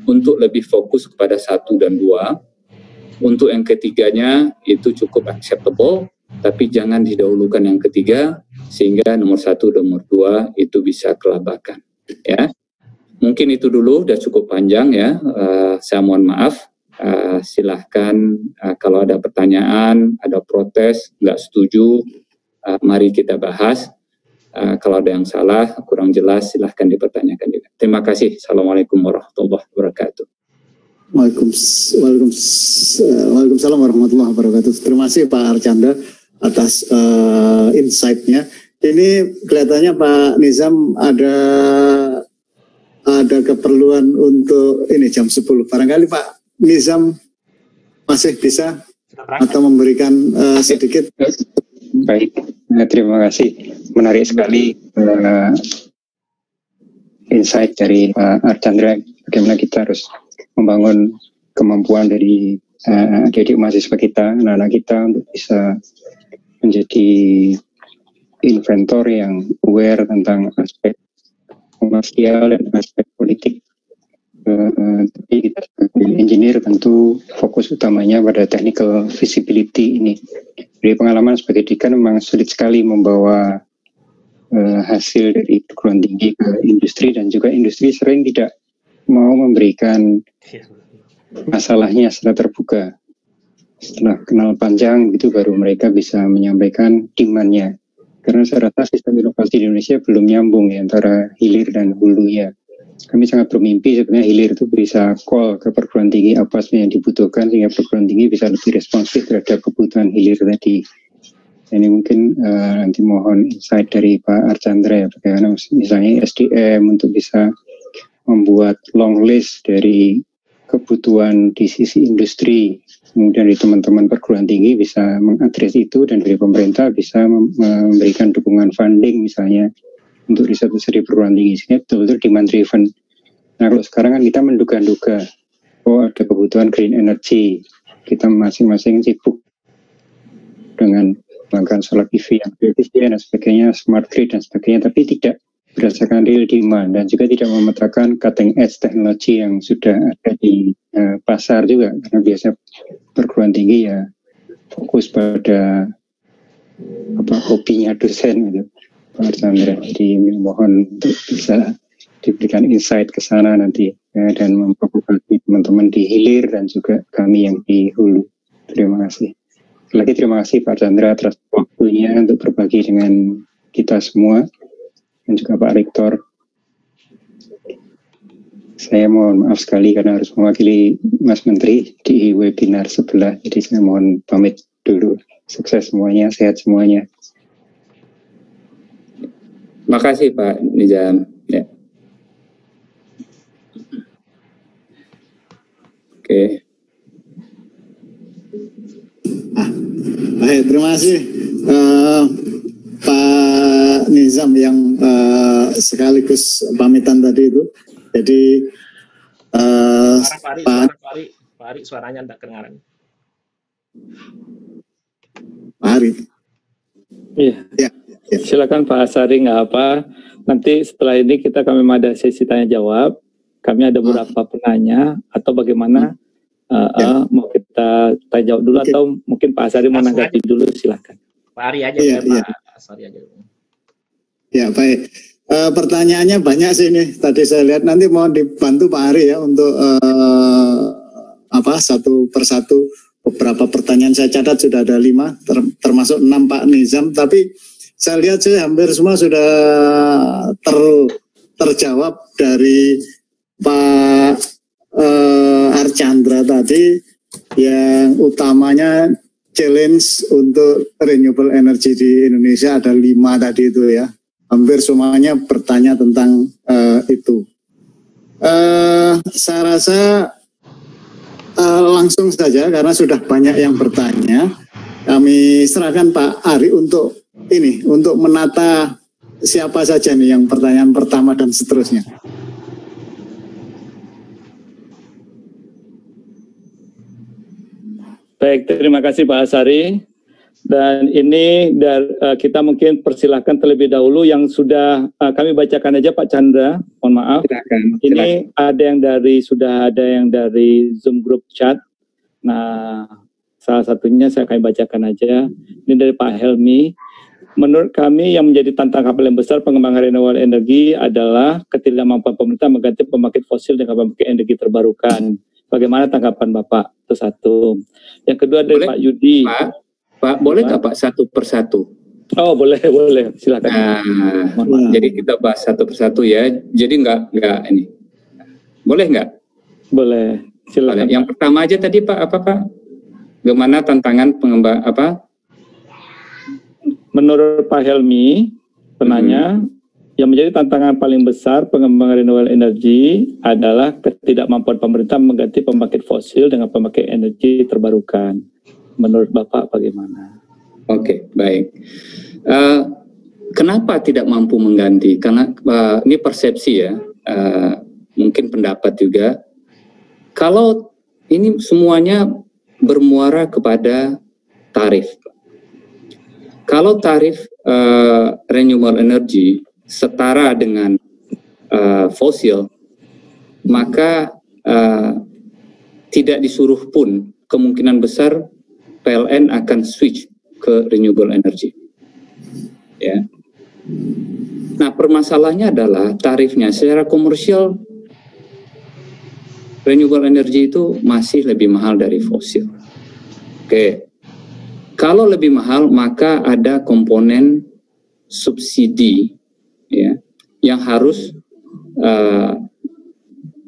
untuk lebih fokus kepada 1 dan 2. Untuk yang ketiganya itu cukup acceptable, tapi jangan didahulukan yang ketiga sehingga nomor 1 dan nomor 2 itu bisa kelabakan. Ya, mungkin itu dulu, udah cukup panjang ya. Saya mohon maaf. Silahkan kalau ada pertanyaan, ada protes, nggak setuju, mari kita bahas. Kalau ada yang salah, kurang jelas, silahkan dipertanyakan juga. Terima kasih. Assalamualaikum warahmatullahi wabarakatuh. Waalaikumsalam warahmatullahi wabarakatuh. Terima kasih Pak Archandra atas insight-nya. Ini kelihatannya Pak Nizam ada keperluan untuk ini jam 10. Barangkali Pak Nizam masih bisa atau memberikan sedikit. Baik, terima kasih. Menarik sekali insight dari Pak Archandra. Bagaimana kita harus membangun kemampuan dari adik-adik mahasiswa kita, anak-anak kita untuk bisa menjadi inventor yang aware tentang aspek komersial dan aspek politik. Tapi kita sebagai engineer tentu fokus utamanya pada technical visibility ini. Dari pengalaman sebagai dekan memang sulit sekali membawa hasil dari perguruan tinggi ke industri, dan juga industri sering tidak mau memberikan masalahnya secara terbuka. Setelah kenal panjang itu baru mereka bisa menyampaikan demand-nya. Karena saya rasa sistem inovasi di Indonesia belum nyambung ya, antara hilir dan hulunya. Kami sangat bermimpi sebenarnya hilir itu bisa call ke perguruan tinggi apa yang dibutuhkan, sehingga perguruan tinggi bisa lebih responsif terhadap kebutuhan hilir tadi. Ini mungkin nanti mohon insight dari Pak Archandra ya, bagaimana misalnya SDM untuk bisa membuat long list dari kebutuhan di sisi industri, kemudian dari teman-teman perguruan tinggi bisa mengadres itu, dan dari pemerintah bisa memberikan dukungan funding misalnya untuk riset-riset di perguruan tinggi, sehingga betul-betul demand driven. Nah, kalau sekarang kan kita menduga-duga, ada kebutuhan green energy, kita masing-masing sibuk dengan menggunakan solar PV yang efisien dan sebagainya, smart grid dan sebagainya, tapi tidak berdasarkan real demand dan juga tidak memetakan cutting edge teknologi yang sudah ada di pasar juga, karena biasa perguruan tinggi ya fokus pada hobinya dosen gitu, Pak Archandra. Jadi mohon untuk bisa diberikan insight ke sana nanti ya, dan memprovokasi teman-teman di hilir dan juga kami yang di hulu. Terima kasih. Lagi terima kasih Pak Archandra atas waktunya untuk berbagi dengan kita semua dan juga Pak Rektor. Saya mohon maaf sekali karena harus mewakili Mas Menteri di webinar sebelah, jadi saya mohon pamit dulu. Sukses semuanya, sehat semuanya. Makasih Pak Nizam. Ya. Oke. Baik, terima kasih Pak Nizam yang sekaligus pamitan tadi itu. Jadi Pak Ari, suaranya tidak kedengaran. Pak Ari. Iya. Ya. Silakan Pak Asari, nggak apa. Nanti setelah ini kami ada sesi tanya jawab. Kami ada beberapa penanya atau bagaimana mau kita tanya jawab dulu atau mungkin Pak Asari mau menanggapi dulu, silakan. Pak Ari aja, Pak Asari aja. Ya, baik. Pertanyaannya banyak sih ini. Tadi saya lihat, nanti mohon dibantu Pak Ari ya untuk satu persatu. Beberapa pertanyaan saya catat sudah ada 5, termasuk 6 Pak Nizam. Tapi saya lihat sih hampir semua sudah terjawab dari Pak Archandra tadi. Yang utamanya challenge untuk renewable energy di Indonesia ada 5 tadi itu ya. Hampir semuanya bertanya tentang itu. Saya rasa langsung saja karena sudah banyak yang bertanya. Kami serahkan Pak Ari untuk menata siapa saja nih yang pertanyaan pertama dan seterusnya. Baik, terima kasih Pak Asari. Dan ini kita mungkin persilahkan terlebih dahulu yang sudah kami bacakan aja Pak Chandra, mohon maaf. Silakan. Ini sudah ada yang dari Zoom group chat. Nah, salah satunya kami bacakan aja. Ini dari Pak Helmi. Menurut kami yang menjadi tantangan paling besar pengembangan renewable energi adalah ketidakmampuan pemerintah mengganti pembangkit fosil dengan pembangkit energi terbarukan. Bagaimana tanggapan Bapak? Itu satu. Yang kedua dari Pak Yudi. Pak, boleh nggak Pak satu persatu? Oh, boleh, silakan. Jadi kita bahas satu persatu ya. Jadi nggak ini. Boleh nggak? Boleh, silakan. Yang pertama aja tadi Pak, apa Pak? Bagaimana tantangan pengembang Menurut Pak Helmi, penanya, yang menjadi tantangan paling besar pengembangan renewable energy adalah ketidakmampuan pemerintah mengganti pembangkit fosil dengan pembangkit energi terbarukan. Menurut Bapak bagaimana? Oke, baik. Kenapa tidak mampu mengganti? Karena ini persepsi ya, mungkin pendapat juga. Kalau ini semuanya bermuara kepada tarif. Kalau tarif renewable energy setara dengan fosil, maka tidak disuruh pun kemungkinan besar PLN akan switch ke renewable energy. Ya. Nah, permasalahannya adalah tarifnya secara komersial renewable energy itu masih lebih mahal dari fosil. Oke. Kalau lebih mahal, maka ada komponen subsidi ya yang harus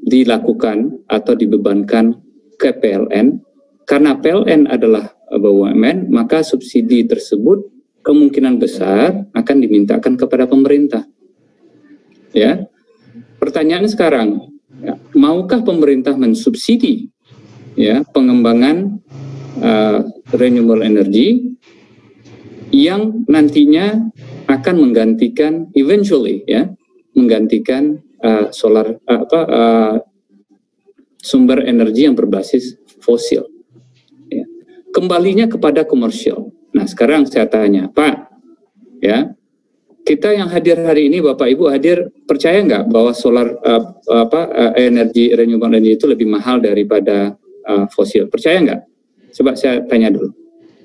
dilakukan atau dibebankan ke PLN. Karena PLN adalah BUMN, maka subsidi tersebut kemungkinan besar akan dimintakan kepada pemerintah. Ya, pertanyaan sekarang, maukah pemerintah mensubsidi ya pengembangan renewable energy yang nantinya akan menggantikan solar sumber energi yang berbasis fosil. Ya. kembalinya kepada komersial. Nah, sekarang saya tanya, Pak, ya, kita yang hadir hari ini, Bapak Ibu hadir, percaya nggak bahwa solar energi renewable energy itu lebih mahal daripada fosil? Percaya nggak? Coba saya tanya dulu.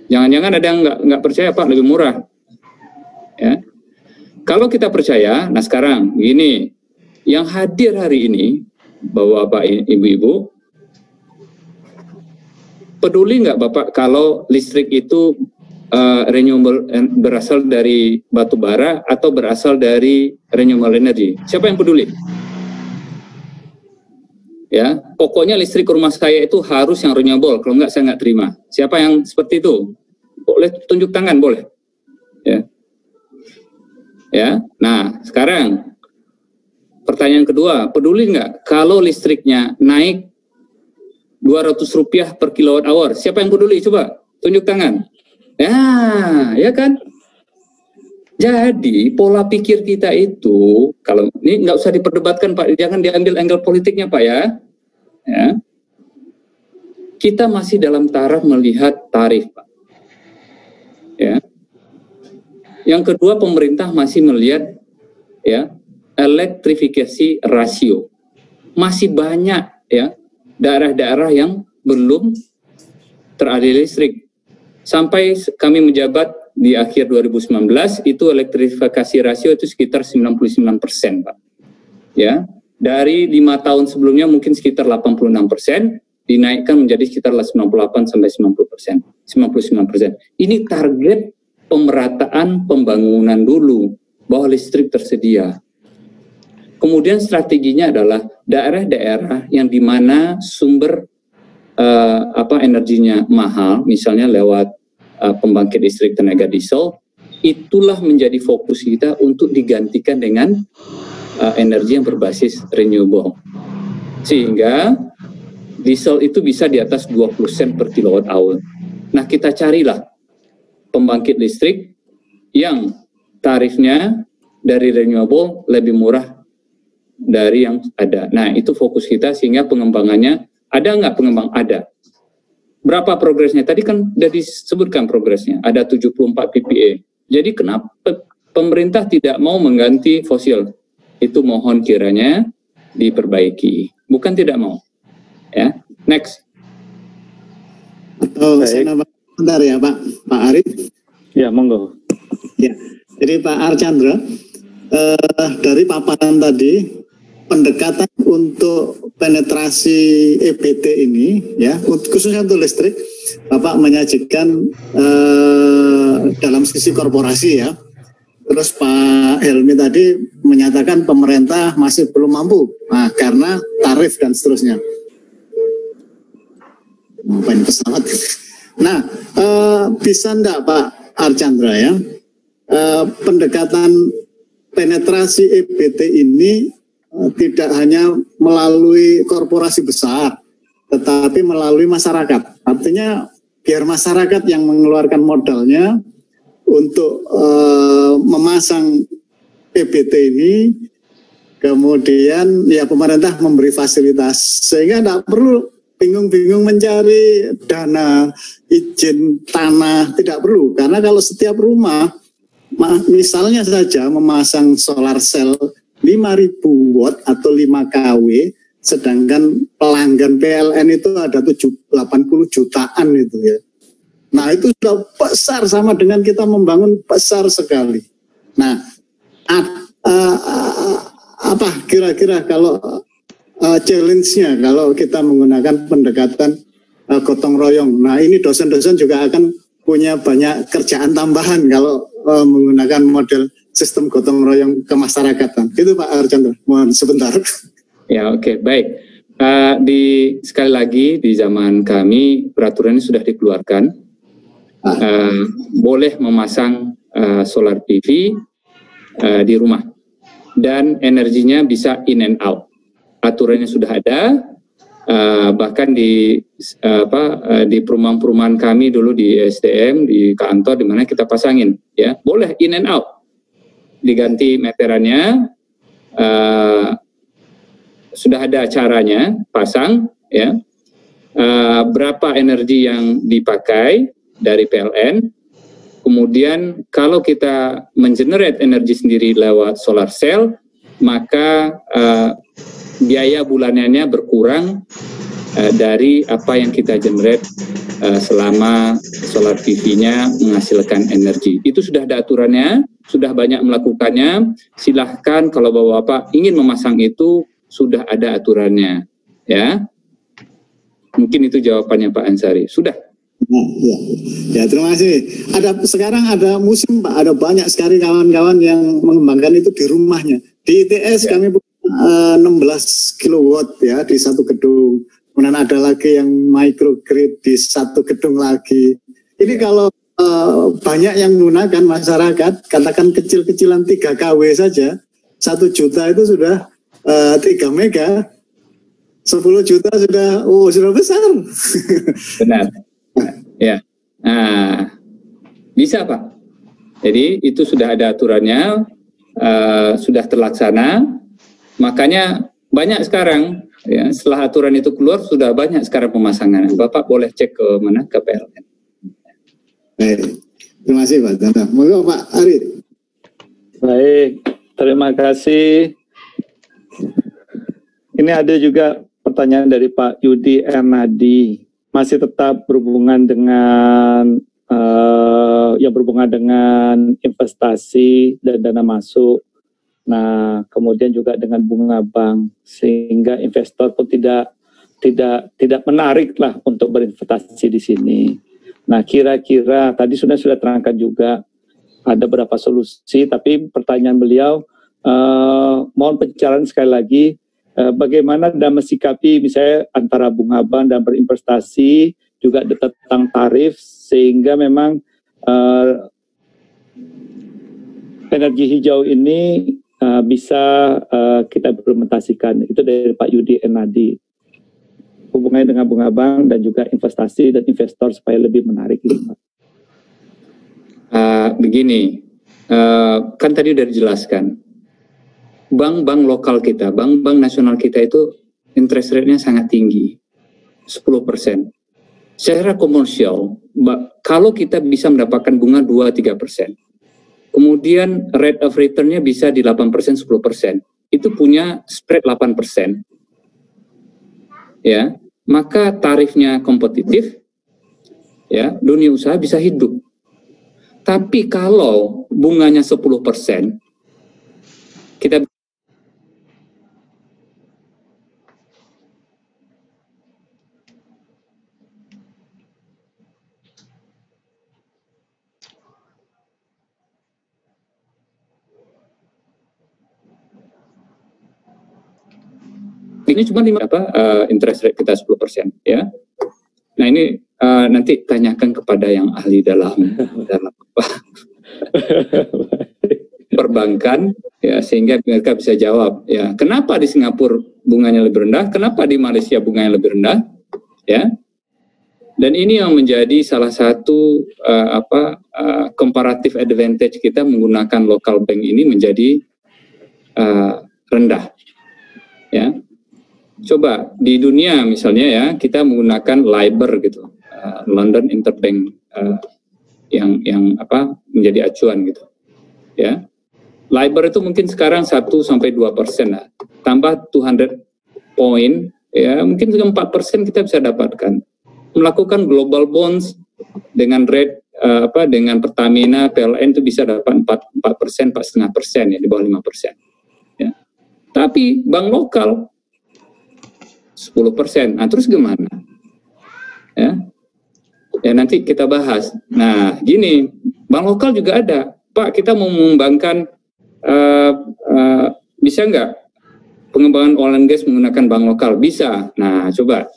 Jangan-jangan ada yang nggak percaya, Pak, lebih murah. Ya. Kalau kita percaya, nah sekarang gini, yang hadir hari ini, Bapak Ibu-Ibu, peduli nggak Bapak kalau listrik itu renewable berasal dari batu bara atau berasal dari renewable energy? Siapa yang peduli? Ya, pokoknya listrik rumah saya itu harus yang renewable, kalau nggak saya nggak terima. Siapa yang seperti itu? Boleh tunjuk tangan, boleh. Ya. Ya, nah sekarang pertanyaan kedua, peduli nggak kalau listriknya naik Rp200 per kilowatt hour? Siapa yang peduli? Coba tunjuk tangan. Ya kan? Jadi pola pikir kita itu, kalau ini nggak usah diperdebatkan Pak, jangan diambil angle politiknya Pak ya. Ya. Kita masih dalam taraf melihat tarif Pak. Ya. Yang kedua, pemerintah masih melihat ya elektrifikasi rasio. Masih banyak ya daerah-daerah yang belum teraliri listrik. Sampai kami menjabat di akhir 2019 itu elektrifikasi rasio itu sekitar 99% Pak. Ya, dari 5 tahun sebelumnya mungkin sekitar 86%, dinaikkan menjadi sekitar 98 sampai 90%, 99%. Ini target pemerataan pembangunan dulu bahwa listrik tersedia. Kemudian strateginya adalah daerah-daerah yang di mana sumber energinya mahal, misalnya lewat pembangkit listrik tenaga diesel, itulah menjadi fokus kita untuk digantikan dengan energi yang berbasis renewable. Sehingga diesel itu bisa di atas 20 sen per kilowatt hour. Nah, kita carilah pembangkit listrik yang tarifnya dari renewable lebih murah dari yang ada. Nah, itu fokus kita sehingga pengembangannya ada nggak pengembang? Ada. Berapa progresnya? Tadi kan sudah disebutkan progresnya. Ada 74 PPA. Jadi kenapa pemerintah tidak mau mengganti fosil? Itu mohon kiranya diperbaiki. Bukan tidak mau. Ya, next. Bentar ya Pak Arif. Ya, monggo. Ya, jadi Pak Archandra, dari paparan tadi, pendekatan untuk penetrasi EBT ini, ya, khususnya untuk listrik, Bapak menyajikan dalam sisi korporasi ya. Terus Pak Helmi tadi menyatakan pemerintah masih belum mampu, nah, karena tarif dan seterusnya. Ngapain pesawat? Nah, bisa enggak Pak Archandra ya, pendekatan penetrasi EBT ini tidak hanya melalui korporasi besar, tetapi melalui masyarakat. Artinya biar masyarakat yang mengeluarkan modalnya untuk memasang EBT ini, kemudian ya pemerintah memberi fasilitas sehingga tidak perlu bingung-bingung mencari dana izin tanah, tidak perlu. Karena kalau setiap rumah, misalnya saja memasang solar cell 5.000 watt atau 5 kW, sedangkan pelanggan PLN itu ada 80 jutaan itu ya. Nah itu sudah besar, sama dengan kita membangun besar sekali. Nah, apa kira-kira kalau challenge-nya kalau kita menggunakan pendekatan gotong royong? Nah ini dosen-dosen juga akan punya banyak kerjaan tambahan kalau menggunakan model sistem gotong royong kemasyarakatan. Itu Pak Archandra, mohon sebentar. Ya, oke, baik. Sekali lagi di zaman kami peraturan ini sudah dikeluarkan. Boleh memasang solar PV di rumah dan energinya bisa in and out. Aturannya sudah ada, bahkan di perumahan-perumahan kami dulu di SDM, di kantor, di mana kita pasangin, ya boleh in and out, diganti meterannya, sudah ada caranya pasang, ya. berapa energi yang dipakai dari PLN. Kemudian kalau kita mengenerate energi sendiri lewat solar cell, maka biaya bulanannya berkurang dari apa yang kita generate selama solar PV-nya menghasilkan energi. Itu sudah ada aturannya, sudah banyak melakukannya. Silahkan kalau Bapak-Bapak ingin memasang itu, sudah ada aturannya, ya. Mungkin itu jawabannya Pak Ansari. Sudah. Ya, terima kasih. Sekarang ada musim Pak, ada banyak sekali kawan-kawan yang mengembangkan itu di rumahnya. Di ITS kami punya 16 kilowatt ya di satu gedung. Kemudian ada lagi yang microgrid di satu gedung lagi. Ini kalau banyak yang menggunakan masyarakat, katakan kecil-kecilan 3 kW saja, 1 juta itu sudah 3 mega. 10 juta sudah besar. Benar. Ya. Nah, bisa Pak. Jadi itu sudah ada aturannya, sudah terlaksana. Makanya banyak sekarang, ya, setelah aturan itu keluar sudah banyak sekarang pemasangan. Bapak boleh cek ke mana, ke PLN. Baik. Terima kasih Pak Tanda. Moga Pak Ari. Baik, terima kasih. Ini ada juga pertanyaan dari Pak Yudi Ernadi, masih tetap berhubungan dengan yang berhubungan dengan investasi dan dana masuk. Nah, kemudian juga dengan bunga bank, sehingga investor pun tidak menarik lah untuk berinvestasi di sini. Nah, kira-kira tadi sudah terangkan juga ada beberapa solusi, tapi pertanyaan beliau, mohon pencerahan sekali lagi. Bagaimana dalam mensikapi misalnya antara bunga bank dan berinvestasi, juga tentang tarif, sehingga memang energi hijau ini bisa kita implementasikan. Itu dari Pak Yudi Enadi. Hubungannya dengan bunga bank dan juga investasi dan investor supaya lebih menarik ini, Pak. Begini, kan tadi sudah dijelaskan. Bank-bank lokal kita, bank-bank nasional kita itu interest rate-nya sangat tinggi, 10%. Secara komersial, kalau kita bisa mendapatkan bunga 2-3%, kemudian rate of return-nya bisa di 8%, 10%, itu punya spread 8%. Ya, maka tarifnya kompetitif, ya, dunia usaha bisa hidup. Tapi kalau bunganya 10%, kita ini cuma interest rate kita 10%, ya. Nah, ini nanti tanyakan kepada yang ahli dalam perbankan, ya, sehingga mereka bisa jawab, ya, kenapa di Singapura bunganya lebih rendah, kenapa di Malaysia bunganya lebih rendah, ya. Dan ini yang menjadi salah satu comparative advantage kita menggunakan local bank ini menjadi rendah, ya. Coba di dunia misalnya, ya, kita menggunakan LIBOR gitu, London Interbank yang menjadi acuan gitu, ya. LIBOR itu mungkin sekarang 1-2% lah, tambah 200 poin, ya, mungkin 4% kita bisa dapatkan. Melakukan global bonds dengan rate dengan Pertamina, PLN itu bisa dapat 4%, 4,5%, ya, di bawah 5%. Ya. Tapi bank lokal 10%. Nah, terus gimana? Ya. Ya, nanti kita bahas. Nah, gini, bank lokal juga ada. Pak, kita mau mengembangkan, bisa nggak pengembangan oil and gas menggunakan bank lokal? Bisa. Nah, coba.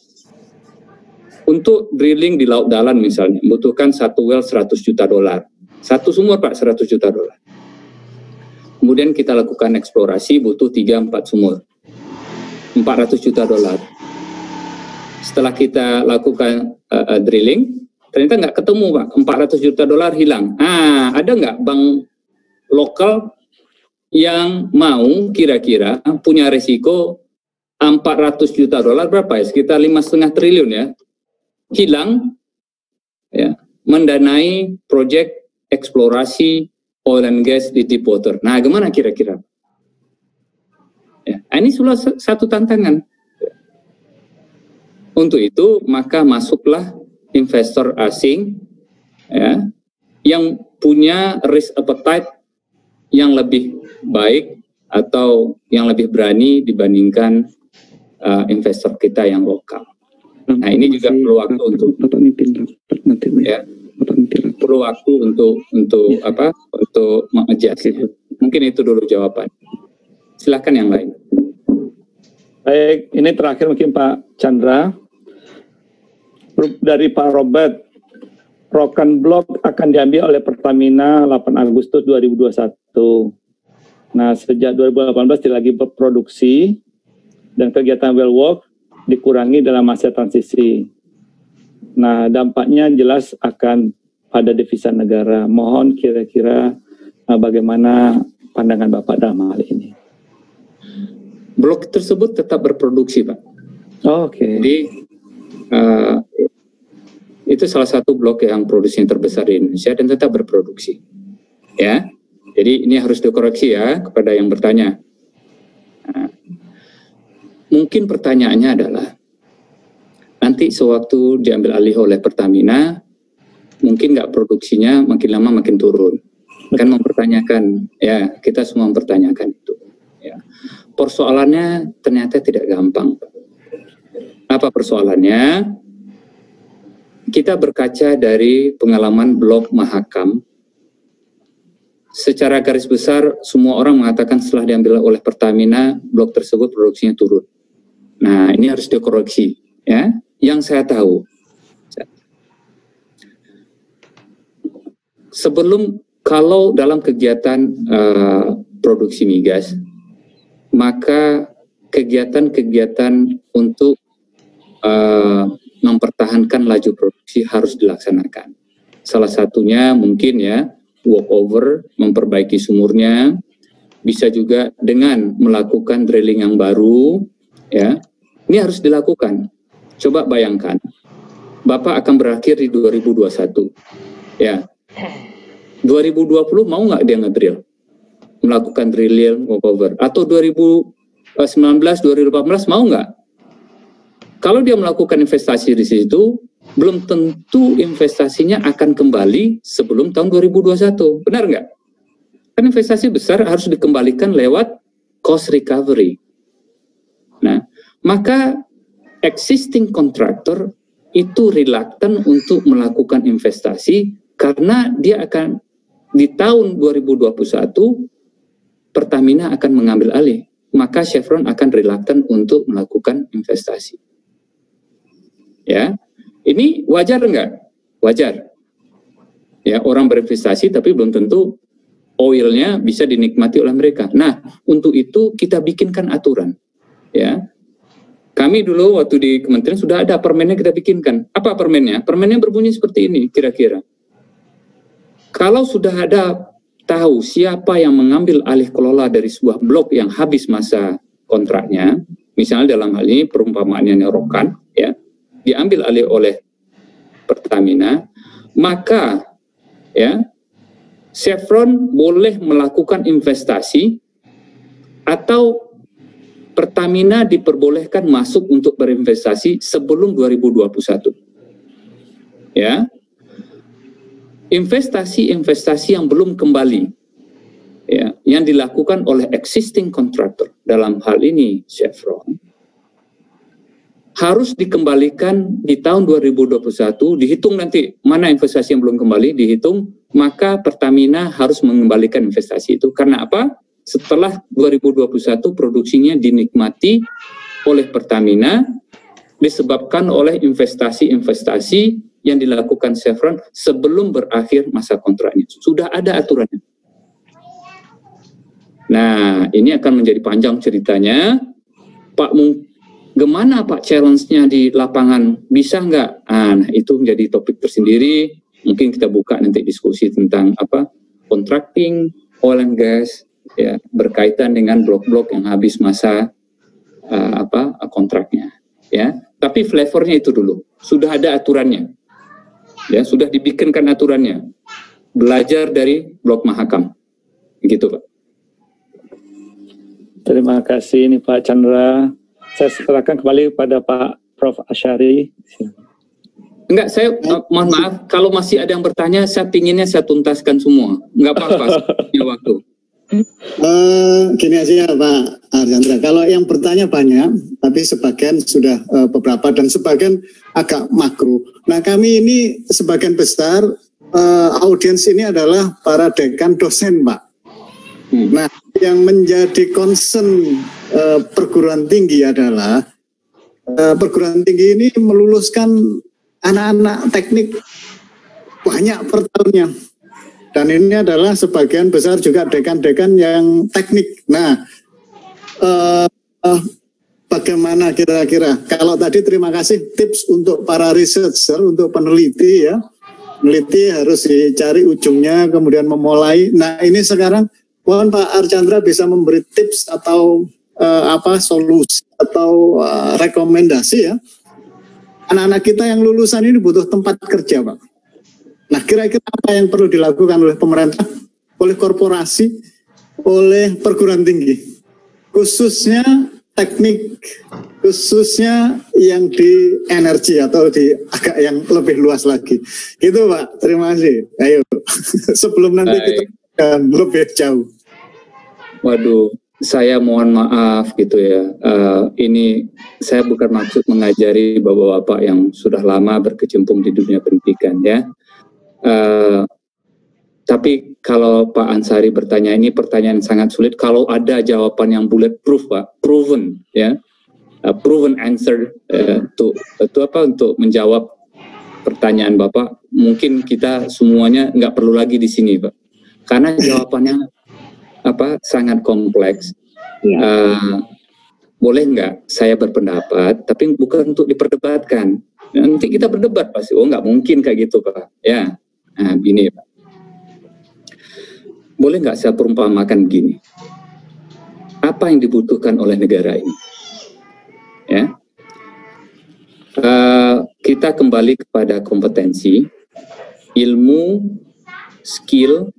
Untuk drilling di laut dalam misalnya, membutuhkan satu well $100 juta. Satu sumur, Pak, $100 juta. Kemudian kita lakukan eksplorasi, butuh 3-4 sumur. $400 juta. Setelah kita lakukan drilling, ternyata nggak ketemu, Pak. $400 juta hilang. Ada nggak bank lokal yang mau kira-kira punya resiko $400 juta berapa ya? Sekitar 5,5 triliun, ya. hilang, ya, mendanai proyek eksplorasi oil and gas di deep water. Nah, gimana kira-kira? Ya, ini sudah satu tantangan. Untuk itu, maka masuklah investor asing, ya, yang punya risk appetite yang lebih baik atau yang lebih berani dibandingkan investor kita yang lokal. Nah, ini juga perlu waktu untuk ya, perlu waktu untuk mengadjustnya. Mungkin itu dulu jawaban. Silakan yang lain. Baik, ini terakhir mungkin Pak Chandra. Dari Pak Robert, Rokan Block akan diambil oleh Pertamina 8 Agustus 2021. Nah, sejak 2018 tidak lagi berproduksi dan kegiatan well work dikurangi dalam masa transisi. Nah, dampaknya jelas akan pada devisa negara. Mohon kira-kira bagaimana pandangan Bapak dalam hal ini? Blok tersebut tetap berproduksi, Pak. Oh, oke. Jadi itu salah satu blok yang produksi yang terbesar di Indonesia dan tetap berproduksi. Ya, jadi ini harus dikoreksi ya kepada yang bertanya. Nah, mungkin pertanyaannya adalah nanti sewaktu diambil alih oleh Pertamina, mungkin nggak produksinya makin lama makin turun. Kan mempertanyakan, ya kita semua mempertanyakan itu. Ya. Persoalannya ternyata tidak gampang. Apa persoalannya? Kita berkaca dari pengalaman blok Mahakam. Secara garis besar, semua orang mengatakan setelah diambil oleh Pertamina, blok tersebut produksinya turun. Nah, ini harus dikoreksi. Ya, yang saya tahu, sebelum kalau dalam kegiatan produksi migas, maka kegiatan-kegiatan untuk mempertahankan laju produksi harus dilaksanakan. Salah satunya mungkin ya walkover, memperbaiki sumurnya, bisa juga dengan melakukan drilling yang baru, ya. Ini harus dilakukan. Coba bayangkan, Bapak akan berakhir di 2021, ya. 2020 mau nggak dia ngedrill, melakukan drilling walkover, atau 2019, 2018 mau nggak? Kalau dia melakukan investasi di situ, belum tentu investasinya akan kembali sebelum tahun 2021. Benar nggak? Kan investasi besar harus dikembalikan lewat cost recovery. Nah, maka existing contractor itu reluctant untuk melakukan investasi karena dia akan di tahun 2021 Pertamina akan mengambil alih. Maka Chevron akan reluctant untuk melakukan investasi. Ya, ini wajar enggak? Wajar. Ya, orang berinvestasi tapi belum tentu oilnya bisa dinikmati oleh mereka. Nah, untuk itu kita bikinkan aturan. Ya, kami dulu waktu di kementerian sudah ada permennya kita bikinkan. Apa permennya? Permennya berbunyi seperti ini kira-kira. Kalau sudah ada tahu siapa yang mengambil alih kelola dari sebuah blok yang habis masa kontraknya, misalnya dalam hal ini perumpamaannya Rokan, ya, diambil alih oleh Pertamina, maka ya Chevron boleh melakukan investasi atau Pertamina diperbolehkan masuk untuk berinvestasi sebelum 2021. Ya. Investasi-investasi yang belum kembali, ya, yang dilakukan oleh existing contractor, dalam hal ini Chevron, harus dikembalikan di tahun 2021, dihitung nanti mana investasi yang belum kembali, dihitung, maka Pertamina harus mengembalikan investasi itu. Karena apa? Setelah 2021 produksinya dinikmati oleh Pertamina, disebabkan oleh investasi-investasi yang dilakukan Chevron sebelum berakhir masa kontraknya. Sudah ada aturannya. Nah, ini akan menjadi panjang ceritanya. Pak, gimana Pak challenge-nya di lapangan? Bisa nggak? Nah, itu menjadi topik tersendiri. Mungkin kita buka nanti diskusi tentang apa contracting oil and gas, ya, berkaitan dengan blok-blok yang habis masa kontraknya. Ya, Tapi flavornya itu dulu. Sudah ada aturannya. Ya, sudah dibikinkan aturannya. Belajar dari blog Mahakam. Begitu, Pak. Terima kasih nih Pak Chandra. Saya serahkan kembali pada Pak Prof. Asyari. Enggak, saya mohon maaf, kalau masih ada yang bertanya, saya pinginnya saya tuntaskan semua. Enggak apa-apa, punya waktu. Gini aja ya Pak Archandra, kalau yang bertanya banyak, tapi sebagian sudah beberapa dan sebagian agak makro. Nah kami ini sebagian besar audiens ini adalah para dekan dosen Pak. Nah yang menjadi concern perguruan tinggi adalah perguruan tinggi ini meluluskan anak-anak teknik banyak per tahunnya. Dan ini adalah sebagian besar juga dekan-dekan yang teknik. Nah, bagaimana kira-kira? Kalau tadi terima kasih tips untuk para researcher, untuk peneliti ya. Peneliti harus dicari ujungnya, kemudian memulai. Nah, ini sekarang mohon Pak Archandra bisa memberi tips atau solusi atau rekomendasi ya. Anak-anak kita yang lulusan ini butuh tempat kerja, Pak. Nah, kira-kira apa yang perlu dilakukan oleh pemerintah, oleh korporasi, oleh perguruan tinggi, khususnya teknik, khususnya yang di energi atau di agak yang lebih luas lagi. Gitu, Pak. Terima kasih. Ayo, sebelum nanti kita akan lebih jauh. Waduh, saya mohon maaf gitu ya. Ini saya bukan maksud mengajari bapak-bapak yang sudah lama berkecimpung di dunia pendidikan ya. Tapi kalau Pak Ansari bertanya, ini pertanyaan sangat sulit. Kalau ada jawaban yang bulletproof, Pak, proven, ya, proven answer untuk menjawab pertanyaan Bapak, mungkin kita semuanya nggak perlu lagi di sini, Pak, karena jawabannya sangat kompleks. Boleh nggak saya berpendapat, tapi bukan untuk diperdebatkan. Nanti kita berdebat pasti, nggak mungkin kayak gitu, Pak. Ya. Nah, gini Pak, boleh nggak saya perumpamakan gini, apa yang dibutuhkan oleh negara ini? Ya, kita kembali kepada kompetensi, ilmu, skill,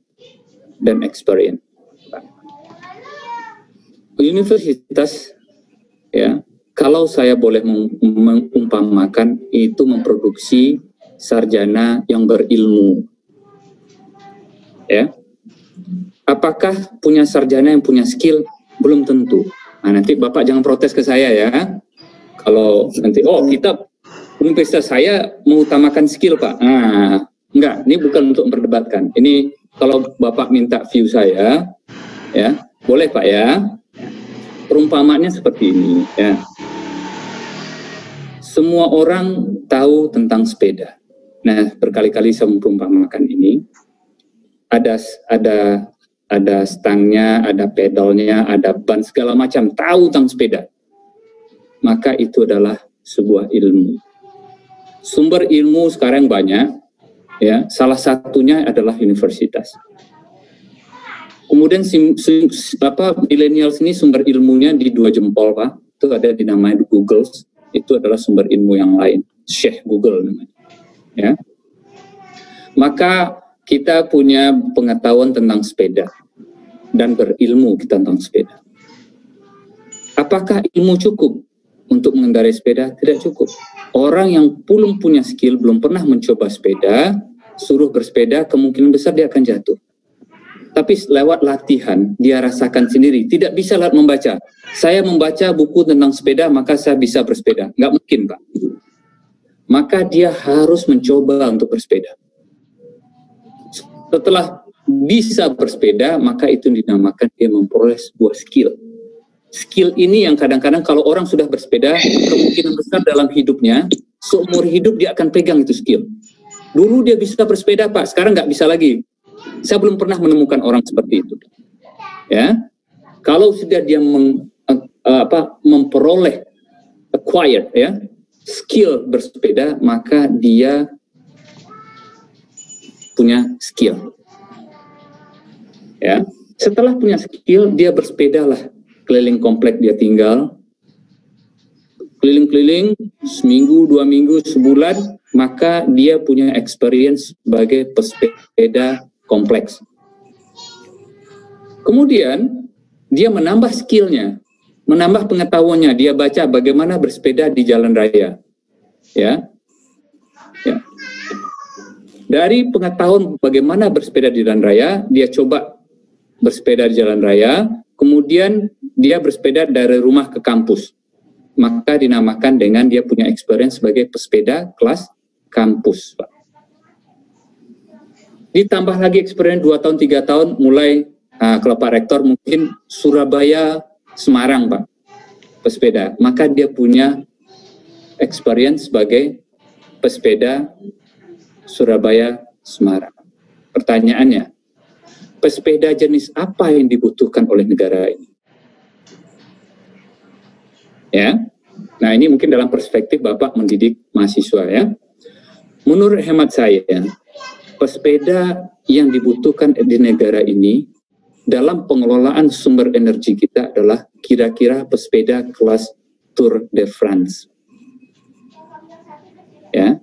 dan experience. Universitas, ya, kalau saya boleh mengumpamakan, itu memproduksi sarjana yang berilmu. Ya, apakah punya sarjana yang punya skill? Belum tentu. Nah, nanti Bapak jangan protes ke saya ya. Kalau nanti, kita universitas saya mengutamakan skill Pak. Nah, enggak, ini bukan untuk memperdebatkan. Ini kalau Bapak minta view saya, ya, boleh Pak ya. Perumpamaannya seperti ini ya. Semua orang tahu tentang sepeda. Nah, berkali-kali saya memperumpamakan ini. Ada stangnya, ada pedalnya, ada ban, segala macam, tahu tentang sepeda. Maka itu adalah sebuah ilmu. Sumber ilmu sekarang banyak, ya. Salah satunya adalah universitas. Kemudian millennials ini sumber ilmunya di 2 jempol, Pak. Itu ada dinamai Google. Itu adalah sumber ilmu yang lain. Syekh Google namanya. Ya. Maka kita punya pengetahuan tentang sepeda dan berilmu kita tentang sepeda. Apakah ilmu cukup untuk mengendarai sepeda? Tidak cukup. Orang yang belum punya skill, belum pernah mencoba sepeda, suruh bersepeda, kemungkinan besar dia akan jatuh. Tapi lewat latihan, dia rasakan sendiri. Tidak bisa lewat membaca. Saya membaca buku tentang sepeda, maka saya bisa bersepeda. Nggak mungkin, Pak. Maka dia harus mencoba untuk bersepeda. Setelah bisa bersepeda, maka itu dinamakan dia memperoleh sebuah skill. Skill ini yang kadang-kadang kalau orang sudah bersepeda, kemungkinan besar dalam hidupnya, seumur hidup dia akan pegang itu skill. Dulu dia bisa bersepeda, Pak, sekarang nggak bisa lagi. Saya belum pernah menemukan orang seperti itu. Ya, kalau sudah dia memperoleh acquired ya skill bersepeda, maka dia punya skill. Ya, setelah punya skill, dia bersepeda lah keliling komplek dia tinggal, keliling-keliling seminggu, 2 minggu, sebulan, maka dia punya experience sebagai pesepeda kompleks. Kemudian dia menambah skillnya, menambah pengetahuannya. Dia baca bagaimana bersepeda di jalan raya, ya. Dari pengetahuan bagaimana bersepeda di jalan raya, dia coba bersepeda di jalan raya. Kemudian dia bersepeda dari rumah ke kampus. Maka dinamakan dengan dia punya experience sebagai pesepeda kelas kampus, Pak. Ditambah lagi experience 2 tahun, 3 tahun, mulai kalau Pak Rektor mungkin Surabaya, Semarang, Pak, pesepeda. Maka dia punya experience sebagai pesepeda Surabaya, Semarang. Pertanyaannya, pesepeda jenis apa yang dibutuhkan oleh negara ini? Ya, nah ini mungkin dalam perspektif Bapak mendidik mahasiswa, ya. Menurut hemat saya, pesepeda yang dibutuhkan di negara ini dalam pengelolaan sumber energi kita adalah kira-kira pesepeda kelas Tour de France, ya.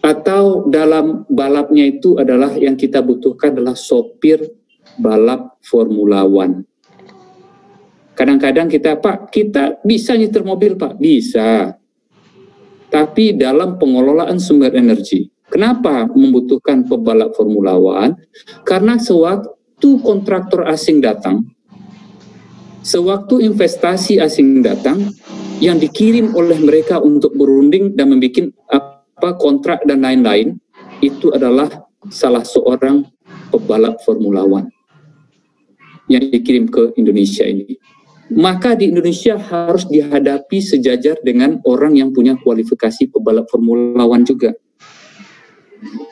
Atau dalam balapnya itu adalah yang kita butuhkan adalah sopir balap Formula One. Kadang-kadang kita, Pak, kita bisa nyetir mobil, Pak, bisa. Tapi dalam pengelolaan sumber energi, kenapa membutuhkan pebalap Formula One? Karena sewaktu kontraktor asing datang, sewaktu investasi asing datang, yang dikirim oleh mereka untuk berunding dan membuat kontrak dan lain-lain, itu adalah salah seorang pebalap Formula One yang dikirim ke Indonesia ini. Maka di Indonesia harus dihadapi sejajar dengan orang yang punya kualifikasi pebalap Formula One juga.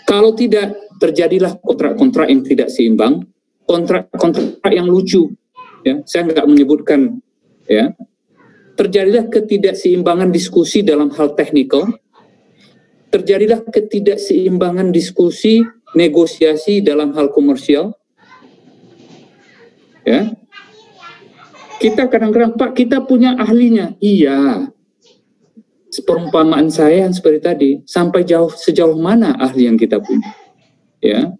Kalau tidak, terjadilah kontrak-kontrak yang tidak seimbang, kontrak-kontrak yang lucu. Ya, saya nggak menyebutkan, ya. Terjadilah ketidakseimbangan diskusi dalam hal teknikal, terjadilah ketidakseimbangan diskusi negosiasi dalam hal komersial. Ya. Kita kadang-kadang, Pak, kita punya ahlinya. Iya. Perumpamaan saya seperti tadi, sampai sejauh mana ahli yang kita punya? Ya.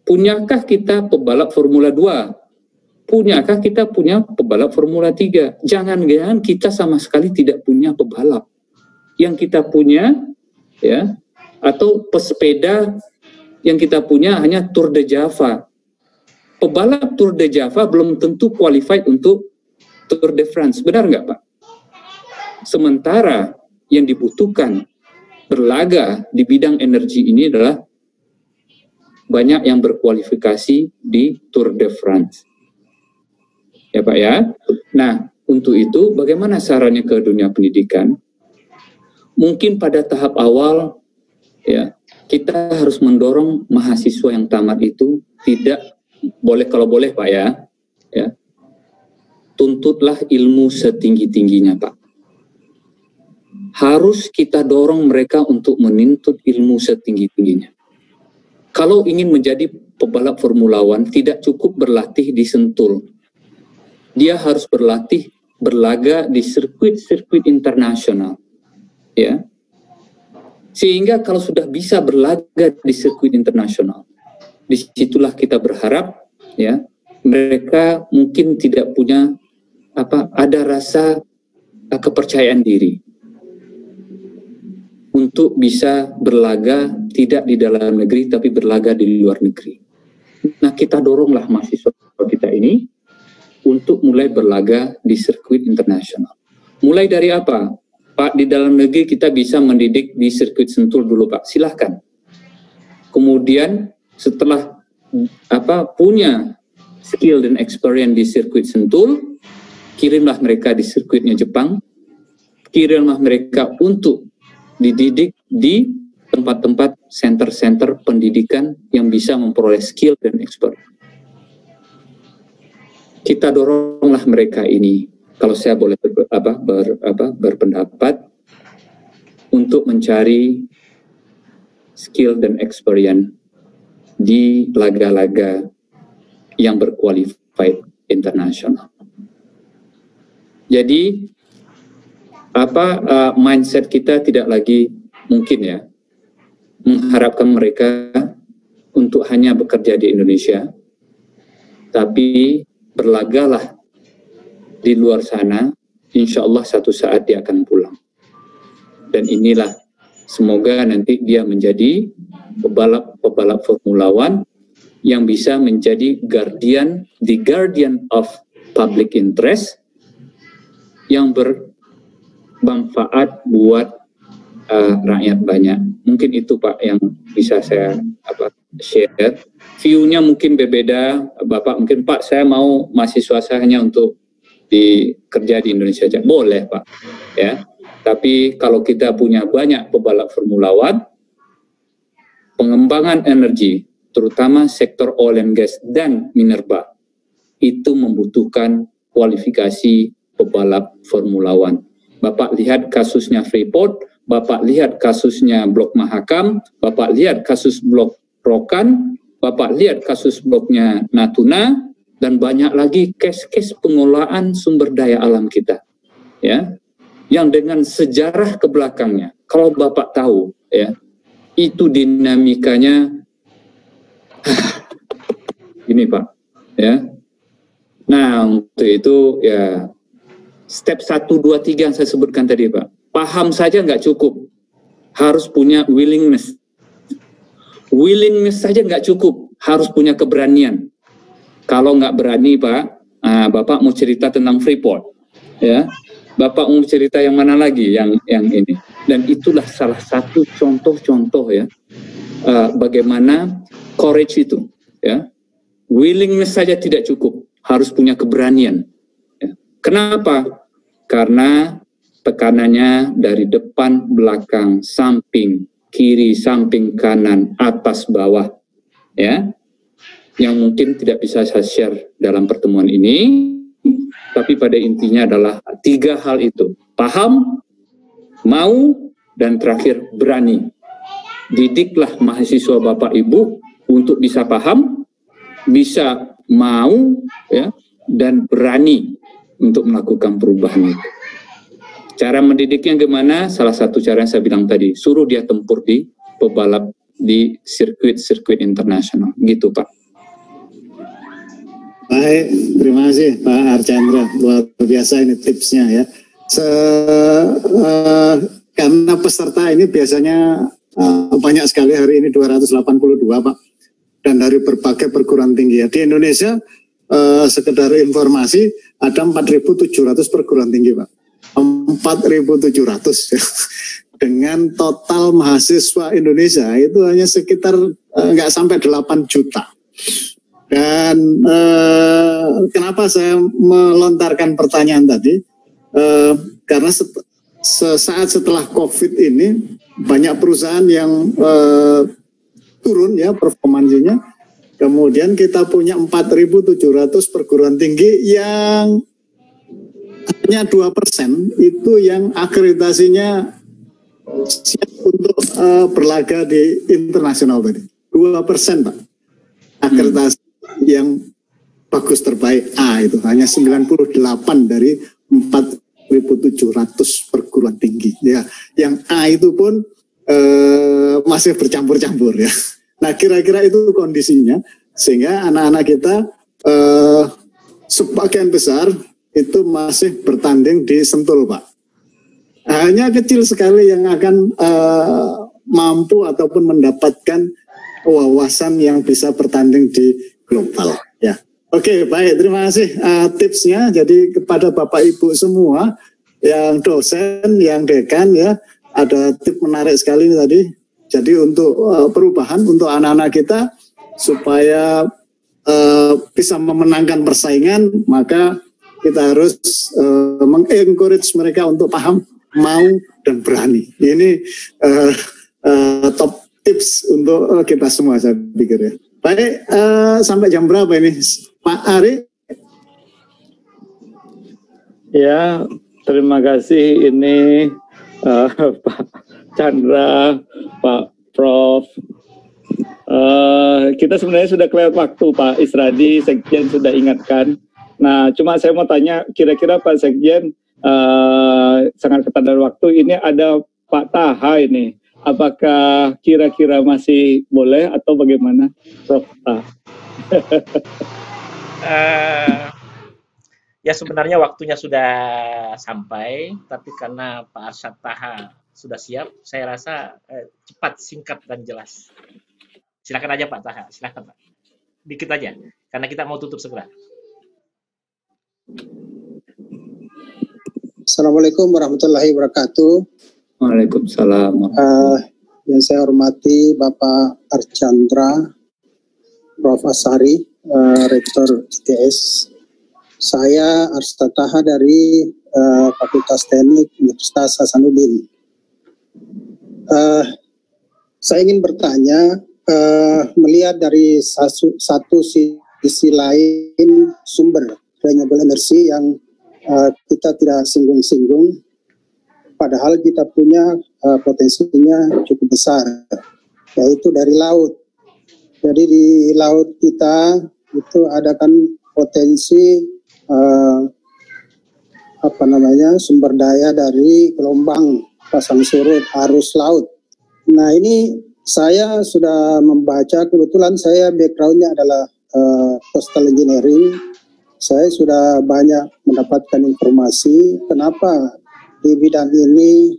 Punyakah kita pebalap Formula 2? Punyakah kita punya pebalap Formula 3? Jangan-jangan kita sama sekali tidak punya pebalap. Yang kita punya, ya, atau pesepeda yang kita punya hanya Tour de Java. Pebalap Tour de Java belum tentu qualified untuk Tour de France, benar nggak, Pak? Sementara yang dibutuhkan berlaga di bidang energi ini adalah banyak yang berkualifikasi di Tour de France. Ya, Pak, ya. Nah, untuk itu bagaimana sarannya ke dunia pendidikan? Mungkin pada tahap awal, ya, kita harus mendorong mahasiswa yang tamat itu tidak boleh, kalau boleh, Pak, ya, tuntutlah ilmu setinggi-tingginya, Pak. Harus kita dorong mereka untuk menuntut ilmu setinggi-tingginya. Kalau ingin menjadi pebalap Formula One, tidak cukup berlatih di Sentul. Dia harus berlatih, berlaga di sirkuit-sirkuit internasional. Ya. Sehingga kalau sudah bisa berlaga di sirkuit internasional, disitulah kita berharap, ya, mereka mungkin tidak punya ada rasa kepercayaan diri untuk bisa berlaga tidak di dalam negeri tapi berlaga di luar negeri. Nah, kita doronglah mahasiswa kita ini untuk mulai berlaga di sirkuit internasional. Mulai dari apa? Pak, di dalam negeri kita bisa mendidik di sirkuit Sentul dulu, Pak. Silahkan. Kemudian setelah punya skill dan experience di sirkuit Sentul, kirimlah mereka di sirkuitnya Jepang, kirimlah mereka untuk dididik di tempat-tempat center-center pendidikan yang bisa memperoleh skill dan experience. Kita doronglah mereka ini, kalau saya boleh berpendapat, untuk mencari skill dan experience di laga-laga yang berqualified internasional. Jadi mindset kita tidak lagi mungkin ya mengharapkan mereka untuk hanya bekerja di Indonesia, tapi berlagalah di luar sana, insya Allah satu saat dia akan pulang. Dan inilah semoga nanti dia menjadi pebalap Formula One yang bisa menjadi the guardian of public interest yang bermanfaat buat rakyat banyak. Mungkin itu Pak yang bisa saya share. View-nya mungkin berbeda, Bapak mungkin Pak saya mau mahasiswa saya hanya untuk kerja di Indonesia aja. Boleh Pak, ya. Tapi kalau kita punya banyak pebalap Formula One, pengembangan energi, terutama sektor oil and gas dan minerba, itu membutuhkan kualifikasi pebalap Formula One. Bapak lihat kasusnya Freeport, Bapak lihat kasusnya Blok Mahakam, Bapak lihat kasus Blok Rokan, Bapak lihat kasus bloknya Natuna, dan banyak lagi case-case pengelolaan sumber daya alam kita, ya, yang dengan sejarah ke belakangnya, kalau Bapak tahu, ya, itu dinamikanya, ini Pak, ya. Nah, untuk itu ya, step 1, 2, 3 yang saya sebutkan tadi Pak, paham saja nggak cukup, harus punya willingness. Willingness saja nggak cukup, harus punya keberanian. Kalau nggak berani Pak, Bapak mau cerita tentang Freeport, ya. Bapak mau cerita yang mana lagi yang ini. Dan itulah salah satu contoh-contoh ya, bagaimana courage itu, ya. Willingness saja tidak cukup, harus punya keberanian. Ya. Kenapa? Karena tekanannya dari depan, belakang, samping, kiri, samping, kanan, atas, bawah, ya. Yang mungkin tidak bisa saya share dalam pertemuan ini, tapi pada intinya adalah 3 hal itu. Paham, mau, dan terakhir berani. Didiklah mahasiswa Bapak Ibu untuk bisa paham, bisa mau, ya, dan berani untuk melakukan perubahan itu. Cara mendidiknya gimana? Salah satu cara yang saya bilang tadi, suruh dia tempur di pebalap di sirkuit internasional. Gitu Pak. Baik, terima kasih Pak Archandra, luar biasa ini tipsnya ya. Karena peserta ini biasanya banyak sekali, hari ini 282 Pak, dan dari berbagai perguruan tinggi ya. Di Indonesia sekedar informasi ada 4.700 perguruan tinggi Pak, 4.700 ya. Dengan total mahasiswa Indonesia itu hanya sekitar nggak sampai 8 juta. Dan kenapa saya melontarkan pertanyaan tadi? Karena sesaat setelah COVID ini banyak perusahaan yang turun ya performansinya. Kemudian kita punya 4.700 perguruan tinggi yang hanya 2% itu yang akreditasinya siap untuk berlaga di internasional tadi. 2% Pak akreditasi yang bagus terbaik A itu hanya 98 dari 4.700 perguruan tinggi ya. Yang A itu pun masih bercampur-campur ya. Nah kira-kira itu kondisinya, sehingga anak-anak kita sebagian besar itu masih bertanding di Sentul Pak. Hanya kecil sekali yang akan mampu ataupun mendapatkan wawasan yang bisa bertanding di global ya. Oke, baik, terima kasih tipsnya. Jadi kepada Bapak Ibu semua yang dosen, yang dekan ya, ada tip menarik sekali tadi. Jadi untuk perubahan untuk anak-anak kita supaya bisa memenangkan persaingan, maka kita harus mengencourage mereka untuk paham, mau, dan berani. Ini top tips untuk kita semua saya pikir ya. Baik, sampai jam berapa ini Pak Ari? Ya, terima kasih ini Pak Chandra, Pak Prof. Kita sebenarnya sudah kelewat waktu Pak Isradi, Sekjen sudah ingatkan. Nah, cuma saya mau tanya, kira-kira Pak Sekjen sangat ketat dari waktu. Ini ada Pak Taha ini. Apakah kira-kira masih boleh atau bagaimana, Prof. Taha? Ya sebenarnya waktunya sudah sampai, tapi karena Pak Arsyad Taha sudah siap, saya rasa cepat, singkat, dan jelas. Silakan aja Pak Taha, silakan Pak. Dikit aja, karena kita mau tutup segera. Assalamualaikum warahmatullahi wabarakatuh. Waalaikumsalam. Yang saya hormati Bapak Archandra, Prof. Asari, Rektor ITS. Saya Arsyad Taha dari Fakultas Teknik Universitas Hasanuddin. Saya ingin bertanya, melihat dari satu sisi lain sumber renewable energy yang kita tidak singgung-singgung, padahal kita punya potensinya cukup besar, yaitu dari laut. Jadi di laut kita itu ada kan potensi sumber daya dari gelombang, pasang surut, arus laut. Nah ini saya sudah membaca, kebetulan saya backgroundnya adalah coastal engineering. Saya sudah banyak mendapatkan informasi kenapa di bidang ini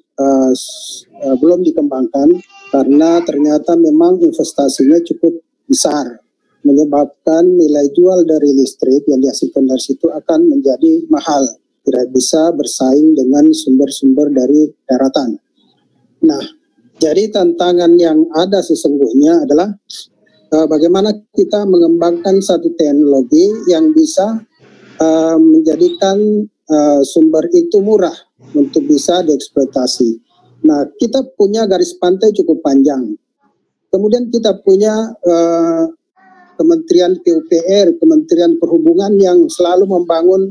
belum dikembangkan, karena ternyata memang investasinya cukup besar, menyebabkan nilai jual dari listrik yang dihasilkan dari situ akan menjadi mahal, tidak bisa bersaing dengan sumber-sumber dari daratan. Nah, jadi tantangan yang ada sesungguhnya adalah bagaimana kita mengembangkan satu teknologi yang bisa menjadikan sumber itu murah untuk bisa dieksploitasi. Nah, kita punya garis pantai cukup panjang. Kemudian kita punya Kementerian PUPR, Kementerian Perhubungan yang selalu membangun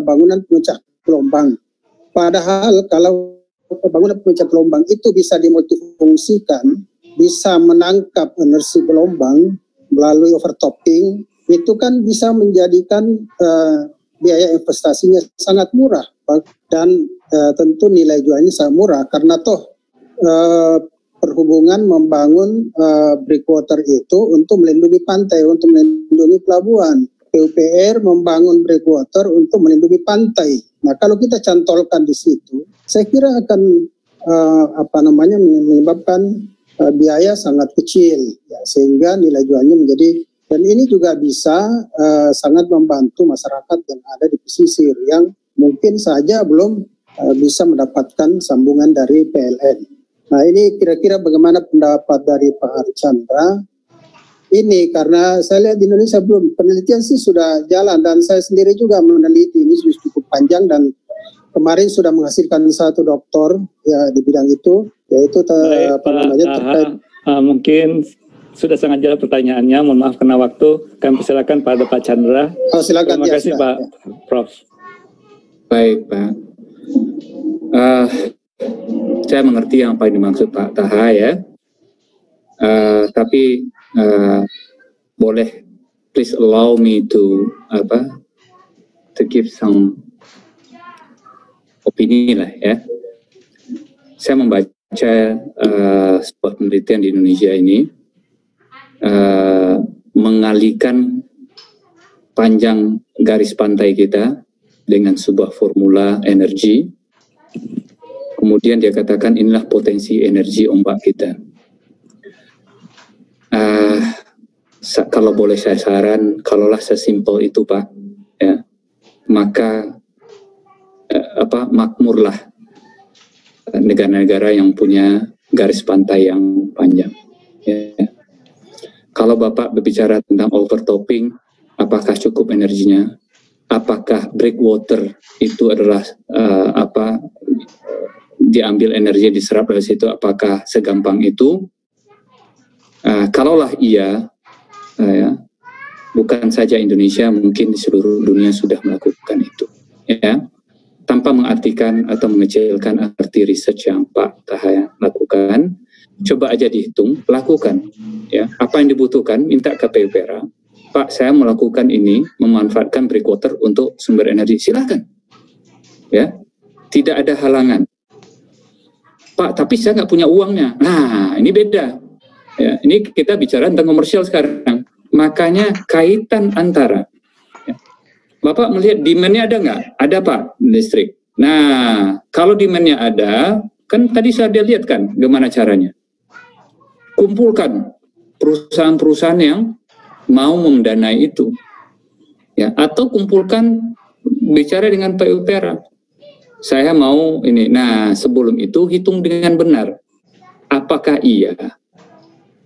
bangunan pemecah gelombang. Padahal kalau bangunan pemecah gelombang itu bisa dimultifungsikan, bisa menangkap energi gelombang melalui overtopping, itu kan bisa menjadikan biaya investasinya sangat murah, dan tentu nilai jualnya sangat murah, karena toh perhubungan membangun breakwater itu untuk melindungi pantai, untuk melindungi pelabuhan. PUPR membangun breakwater untuk melindungi pantai. Nah, kalau kita cantolkan di situ, saya kira akan menyebabkan biaya sangat kecil, ya, sehingga nilai jualnya menjadi, dan ini juga bisa sangat membantu masyarakat yang ada di pesisir yang mungkin saja belum bisa mendapatkan sambungan dari PLN. Nah, ini kira-kira bagaimana pendapat dari Pak Archandra? Ini karena saya lihat di Indonesia belum, penelitian sih sudah jalan, dan saya sendiri juga meneliti ini sudah cukup panjang, dan kemarin sudah menghasilkan satu doktor ya di bidang itu, yaitu terkait. Mungkin sudah sangat jelas pertanyaannya, mohon maaf karena waktu, kami persilakan pada Pak Chandra. Oh, silakan. Terima kasih Pak Prof. Baik Pak. Saya mengerti yang apa yang dimaksud Pak Taha ya. Tapi boleh please allow me to give some opini lah ya. Saya membaca sebuah penelitian di Indonesia ini mengalihkan panjang garis pantai kita dengan sebuah formula energi. Kemudian dia katakan inilah potensi energi ombak kita. Kalau boleh saya saran, kalaulah sesimpel itu Pak, ya, maka makmurlah negara-negara yang punya garis pantai yang panjang. Ya. Kalau Bapak berbicara tentang overtopping, apakah cukup energinya? Apakah breakwater itu adalah diambil energi diserap dari situ? Apakah segampang itu? Kalaulah iya, bukan saja Indonesia, mungkin di seluruh dunia sudah melakukan itu, ya, tanpa mengartikan atau mengecilkan arti research yang Pak Taha lakukan. Coba aja dihitung, lakukan, ya, apa yang dibutuhkan, minta ke PUPR, Pak, saya melakukan ini, memanfaatkan breakwater untuk sumber energi, silakan, ya, tidak ada halangan. Pak, tapi saya nggak punya uangnya. Nah, ini beda. Ya, ini kita bicara tentang komersial sekarang. Makanya kaitan antara, ya. Bapak melihat demand-nya ada nggak? Ada Pak, listrik. Nah, kalau demand-nya ada, kan tadi saya lihat kan gimana caranya. Kumpulkan perusahaan-perusahaan yang mau mendanai itu. Ya, atau kumpulkan, bicara dengan PUPR. Saya mau ini. Nah, sebelum itu hitung dengan benar. Apakah iya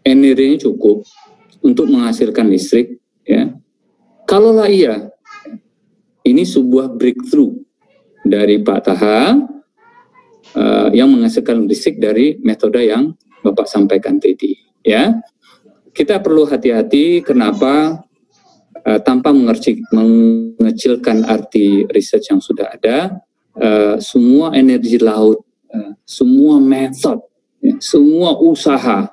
energinya cukup untuk menghasilkan listrik? Ya. Kalaulah iya, ini sebuah breakthrough dari Pak Taha yang menghasilkan listrik dari metode yang Bapak sampaikan tadi. Ya, kita perlu hati-hati. Kenapa? Tanpa mengecilkan arti research yang sudah ada. Semua energi laut, semua metode, ya, semua usaha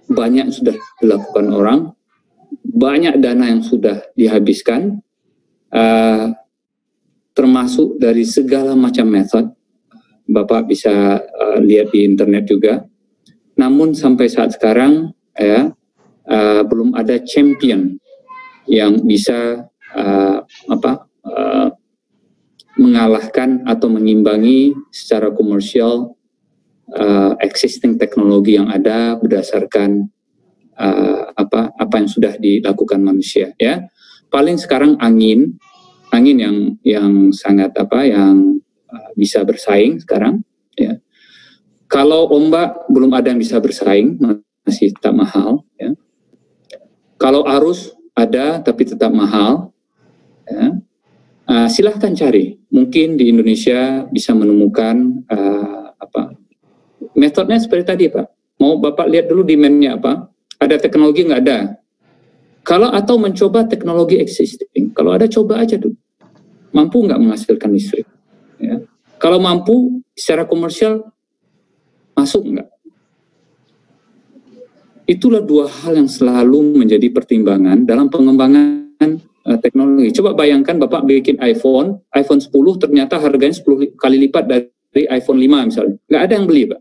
banyak sudah dilakukan orang, banyak dana yang sudah dihabiskan, termasuk dari segala macam metode. Bapak bisa lihat di internet juga. Namun sampai saat sekarang ya belum ada champion yang bisa mengalahkan atau mengimbangi secara komersial existing teknologi yang ada berdasarkan apa yang sudah dilakukan manusia. Ya, paling sekarang angin yang sangat yang bisa bersaing sekarang. Ya, kalau ombak belum ada yang bisa bersaing, masih tetap mahal. Ya, kalau arus ada tapi tetap mahal. Ya. Silahkan cari, mungkin di Indonesia bisa menemukan metodenya seperti tadi Pak. Mau Bapak lihat dulu demand-nya apa? Ada teknologi nggak ada? Atau mencoba teknologi existing. Kalau ada coba aja dulu. Mampu nggak menghasilkan listrik? Ya. Kalau mampu, secara komersial masuk nggak? Itulah dua hal yang selalu menjadi pertimbangan dalam pengembangan teknologi. Coba bayangkan Bapak bikin iPhone 10 ternyata harganya 10 kali lipat dari iPhone 5 misalnya. Nggak ada yang beli, Pak.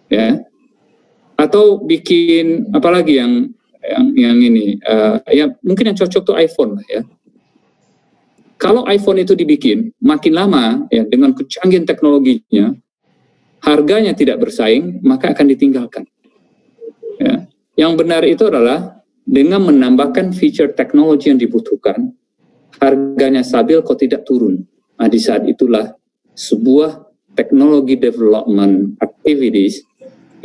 Ya. Atau bikin apalagi yang ini, ya mungkin yang cocok tuh iPhone ya. Kalau iPhone itu dibikin makin lama ya dengan kecanggihan teknologinya, harganya tidak bersaing, maka akan ditinggalkan. Ya. Yang benar itu adalah dengan menambahkan feature teknologi yang dibutuhkan, harganya stabil kok tidak turun. Nah, di saat itulah sebuah teknologi development activities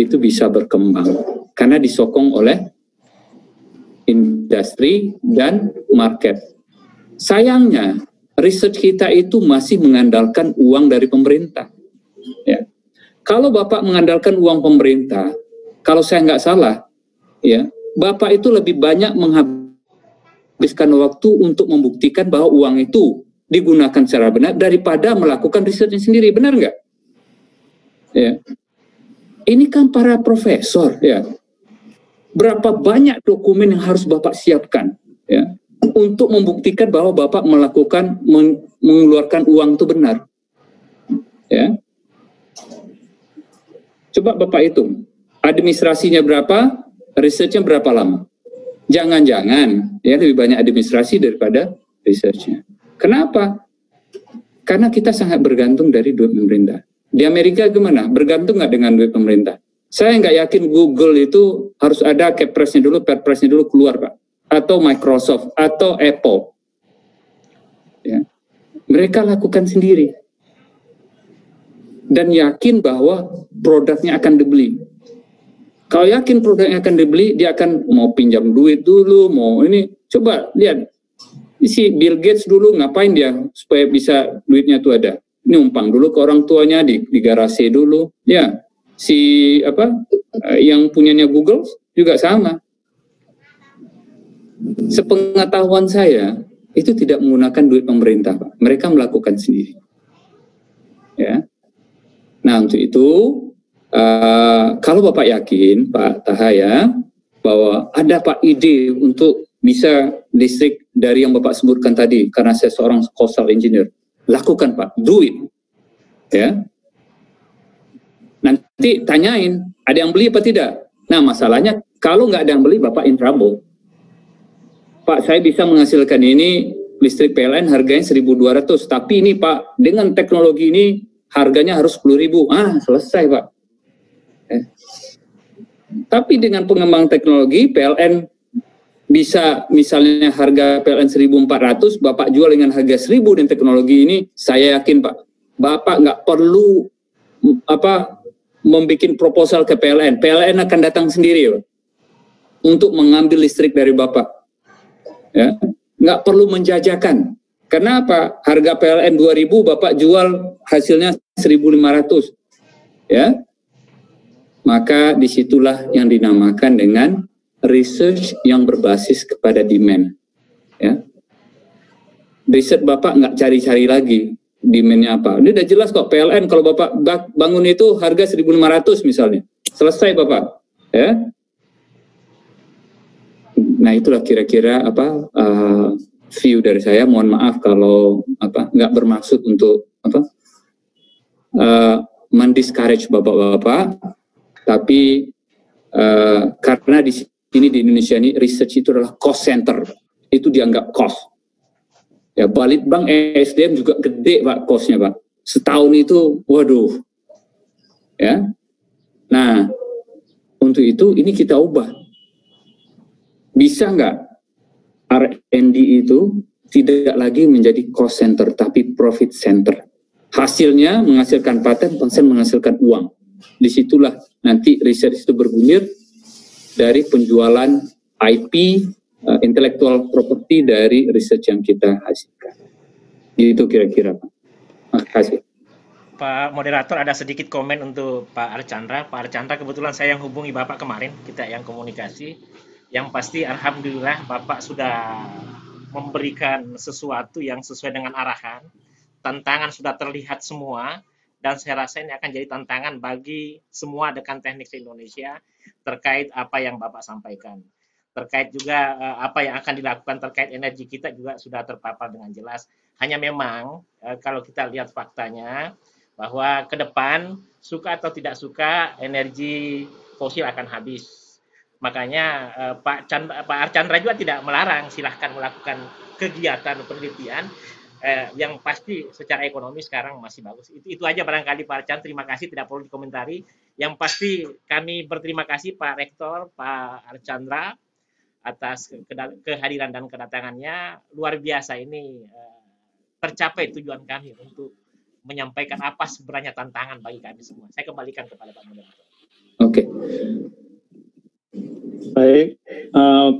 itu bisa berkembang karena disokong oleh industri dan market. Sayangnya, research kita itu masih mengandalkan uang dari pemerintah. Ya. Kalau Bapak mengandalkan uang pemerintah, kalau saya nggak salah, ya, Bapak itu lebih banyak menghabiskan waktu untuk membuktikan bahwa uang itu digunakan secara benar daripada melakukan risetnya sendiri, benar nggak? Ya. Ini kan para profesor, ya. Berapa banyak dokumen yang harus Bapak siapkan, ya, untuk membuktikan bahwa Bapak mengeluarkan uang itu benar, ya. Coba Bapak hitung, administrasinya berapa? Researchnya berapa lama? Jangan-jangan ya lebih banyak administrasi daripada researchnya. Kenapa? Karena kita sangat bergantung dari duit pemerintah. Di Amerika gimana? Bergantung nggak dengan duit pemerintah? Saya nggak yakin Google itu harus ada Keppresnya dulu, Perpresnya dulu keluar, Pak. Atau Microsoft, atau Apple. Ya. Mereka lakukan sendiri. Dan yakin bahwa produknya akan dibeli. Kalau yakin produknya akan dibeli, dia akan mau pinjam duit dulu, mau ini. Coba lihat, si Bill Gates dulu ngapain dia supaya bisa duitnya tuh ada. Ini umpang dulu ke orang tuanya di garasi dulu. Ya, si yang punyanya Google juga sama. Sepengetahuan saya, itu tidak menggunakan duit pemerintah, Pak. Mereka melakukan sendiri. Ya. Nah, untuk itu, kalau Bapak yakin, Pak Taha ya, bahwa ada Pak ide untuk bisa listrik dari yang Bapak sebutkan tadi, karena saya seorang coastal engineer, lakukan Pak, do it. Ya, nanti tanyain, ada yang beli apa tidak? Nah, masalahnya kalau nggak ada yang beli, Bapak in trouble. Pak, saya bisa menghasilkan ini listrik PLN harganya 1.200, tapi ini Pak, dengan teknologi ini harganya harus 10.000. Ah, selesai Pak. Tapi dengan pengembang teknologi, PLN bisa misalnya harga PLN 1.400, Bapak jual dengan harga 1.000 dan teknologi ini, saya yakin Pak, Bapak nggak perlu membuat proposal ke PLN. PLN akan datang sendiri Pak, untuk mengambil listrik dari Bapak. Ya, nggak perlu menjajakan. Kenapa? Harga PLN 2.000, Bapak jual hasilnya 1.500. Ya, maka disitulah yang dinamakan dengan research yang berbasis kepada demand. Ya, riset Bapak nggak cari-cari lagi demand-nya apa. Ini udah jelas kok, PLN kalau Bapak bangun itu harga 1.500 misalnya. Selesai Bapak. Ya. Nah, itulah kira-kira view dari saya. Mohon maaf kalau nggak bermaksud untuk mendiscourage Bapak-bapak, tapi karena di sini di Indonesia ini research itu adalah cost center, itu dianggap cost. Ya, Balitbank ESDM juga gede Pak costnya Pak. Setahun itu, waduh. Ya. Nah, untuk itu ini kita ubah. Bisa nggak R&D itu tidak lagi menjadi cost center, tapi profit center. Hasilnya menghasilkan paten menghasilkan uang. Disitulah nanti riset itu bergulir dari penjualan IP, intellectual property dari riset yang kita hasilkan. Itu kira-kira Pak. Makasih. Pak Moderator, ada sedikit komen untuk Pak Archandra. Pak Archandra, kebetulan saya yang hubungi Bapak kemarin, kita yang komunikasi. Yang pasti alhamdulillah Bapak sudah memberikan sesuatu yang sesuai dengan arahan. Tantangan sudah terlihat semua, dan saya rasa ini akan jadi tantangan bagi semua dekan teknik di Indonesia terkait apa yang Bapak sampaikan. Terkait juga apa yang akan dilakukan terkait energi kita juga sudah terpapar dengan jelas. Hanya memang kalau kita lihat faktanya bahwa ke depan suka atau tidak suka energi fosil akan habis. Makanya Pak Archandra juga tidak melarang, silahkan melakukan kegiatan penelitian yang pasti secara ekonomi sekarang masih bagus. Itu aja barangkali Pak Archandra, terima kasih, tidak perlu dikomentari. Yang pasti kami berterima kasih Pak Rektor, Pak Archandra atas kehadiran dan kedatangannya. Luar biasa, ini tercapai tujuan kami untuk menyampaikan apa sebenarnya tantangan bagi kami semua. Saya kembalikan kepada Pak Moderator. Oke. Baik,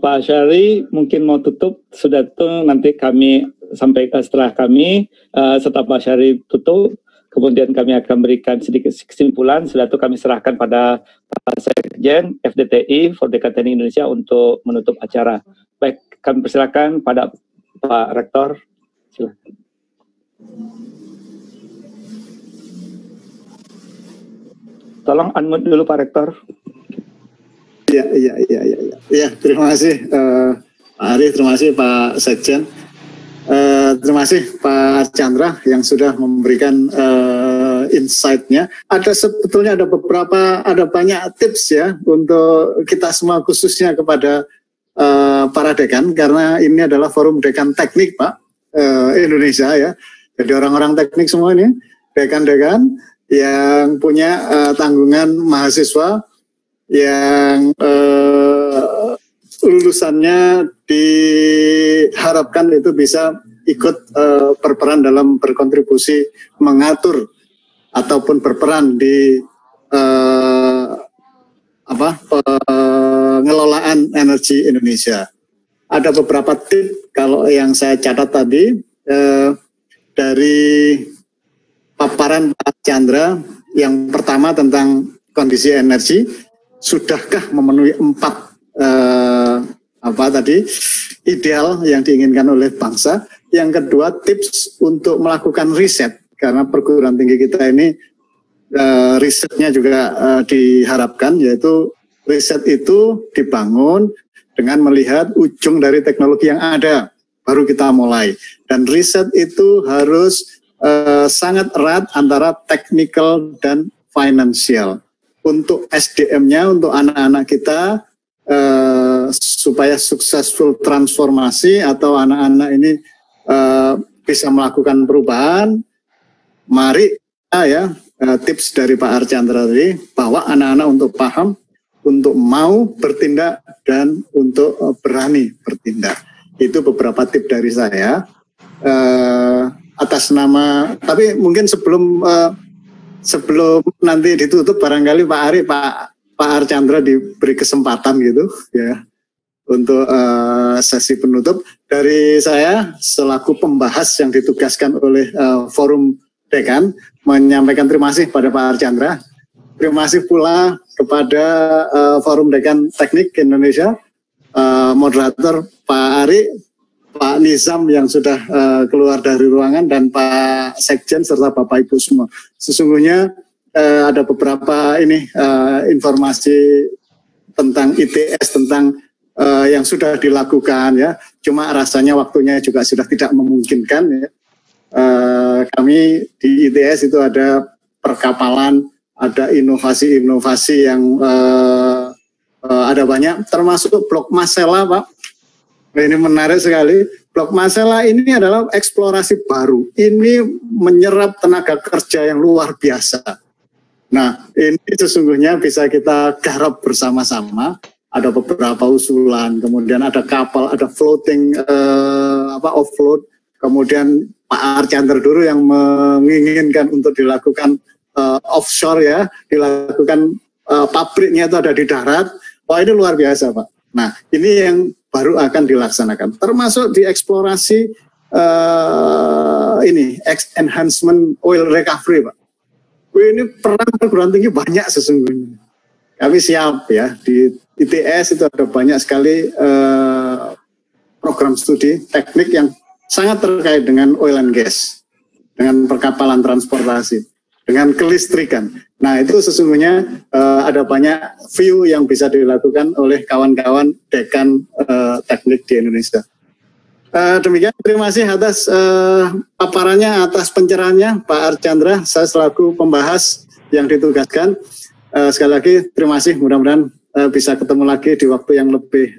Pak Syari mungkin mau tutup, sudah tuh nanti kami sampaikan setelah Pak Syari tutup, kemudian kami akan berikan sedikit kesimpulan, sudah itu kami serahkan pada Pak Sekjen FDTI for Dekan Teknik Indonesia untuk menutup acara. Baik, kami persilakan pada Pak Rektor, silakan. Tolong unmute dulu Pak Rektor. Ya, terima kasih Pak Ari, terima kasih Pak Sekjen, terima kasih Pak Archandra yang sudah memberikan insight-nya. Sebetulnya ada banyak tips ya untuk kita semua, khususnya kepada para dekan, karena ini adalah forum dekan teknik Pak Indonesia ya. Jadi orang-orang teknik semua ini, dekan-dekan yang punya tanggungan mahasiswa yang lulusannya diharapkan itu bisa ikut berperan dalam berkontribusi mengatur ataupun berperan di pengelolaan energi Indonesia. Ada beberapa tips kalau yang saya catat tadi dari paparan Pak Chandra. Yang pertama tentang kondisi energi. Sudahkah memenuhi 4 ideal yang diinginkan oleh bangsa. Yang kedua, tips untuk melakukan riset, karena perguruan tinggi kita ini risetnya juga diharapkan, yaitu riset itu dibangun dengan melihat ujung dari teknologi yang ada, baru kita mulai. Dan riset itu harus sangat erat antara technical dan financial. Untuk SDM-nya, untuk anak-anak kita, supaya successful transformasi atau anak-anak ini bisa melakukan perubahan, mari tips dari Pak Archandra tadi, bahwa anak-anak untuk paham, untuk mau bertindak, dan untuk berani bertindak. Itu beberapa tips dari saya. Atas nama, tapi mungkin sebelum nanti ditutup, barangkali Pak Ari, Pak Archandra diberi kesempatan gitu ya untuk sesi penutup dari saya selaku pembahas yang ditugaskan oleh Forum Dekan, menyampaikan terima kasih pada Pak Archandra. Terima kasih pula kepada Forum Dekan Teknik Indonesia, moderator Pak Ari, Pak Nizam yang sudah keluar dari ruangan, dan Pak Sekjen serta Bapak Ibu semua. Sesungguhnya ada beberapa informasi tentang ITS, tentang yang sudah dilakukan ya. Cuma rasanya waktunya juga sudah tidak memungkinkan ya. Kami di ITS itu ada perkapalan, ada inovasi-inovasi yang ada banyak, termasuk blok Masela, Pak. Ini menarik sekali. Blok Masela ini adalah eksplorasi baru. Ini menyerap tenaga kerja yang luar biasa. Nah, ini sesungguhnya bisa kita garap bersama-sama. Ada beberapa usulan, kemudian ada kapal, ada floating, offload. Kemudian Pak Archandra dulu yang menginginkan untuk dilakukan offshore ya, dilakukan pabriknya itu ada di darat. Wah, ini luar biasa, Pak. Nah, ini yang baru akan dilaksanakan, termasuk di eksplorasi enhancement oil recovery, Pak. Ini peran perguruan tinggi banyak sesungguhnya. Kami siap ya, di ITS itu ada banyak sekali program studi teknik yang sangat terkait dengan oil and gas, dengan perkapalan transportasi, dengan kelistrikan. Nah, itu sesungguhnya ada banyak view yang bisa dilakukan oleh kawan-kawan dekan teknik di Indonesia. Demikian, terima kasih atas paparannya, atas pencerahannya Pak Archandra. Saya selaku pembahas yang ditugaskan. Sekali lagi terima kasih, mudah-mudahan bisa ketemu lagi di waktu yang lebih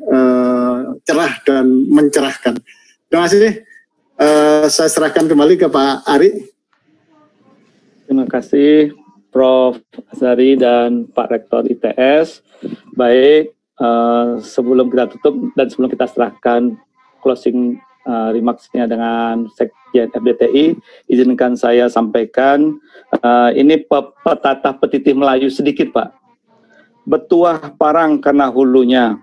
cerah dan mencerahkan. Terima kasih. Saya serahkan kembali ke Pak Ari. Terima kasih Prof. Azhari dan Pak Rektor ITS. Baik, sebelum kita tutup dan sebelum kita serahkan closing remarks-nya dengan Sekjen FDTI, izinkan saya sampaikan ini pepatah petitih Melayu sedikit, Pak. Betuah parang karena hulunya,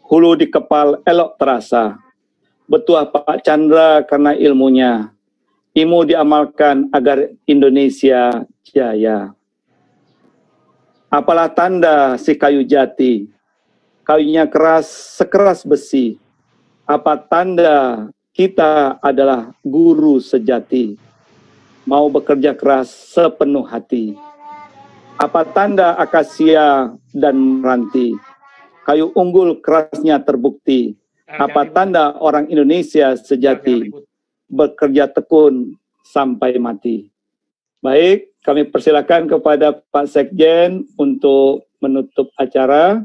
hulu di kepal elok terasa. Betuah Pak Chandra karena ilmunya, ilmu diamalkan agar Indonesia jaya. Apalah tanda si kayu jati, kayunya keras sekeras besi. Apa tanda kita adalah guru sejati, mau bekerja keras sepenuh hati. Apa tanda akasia dan meranti, kayu unggul kerasnya terbukti. Apa tanda orang Indonesia sejati, bekerja tekun sampai mati. Baik, kami persilakan kepada Pak Sekjen untuk menutup acara.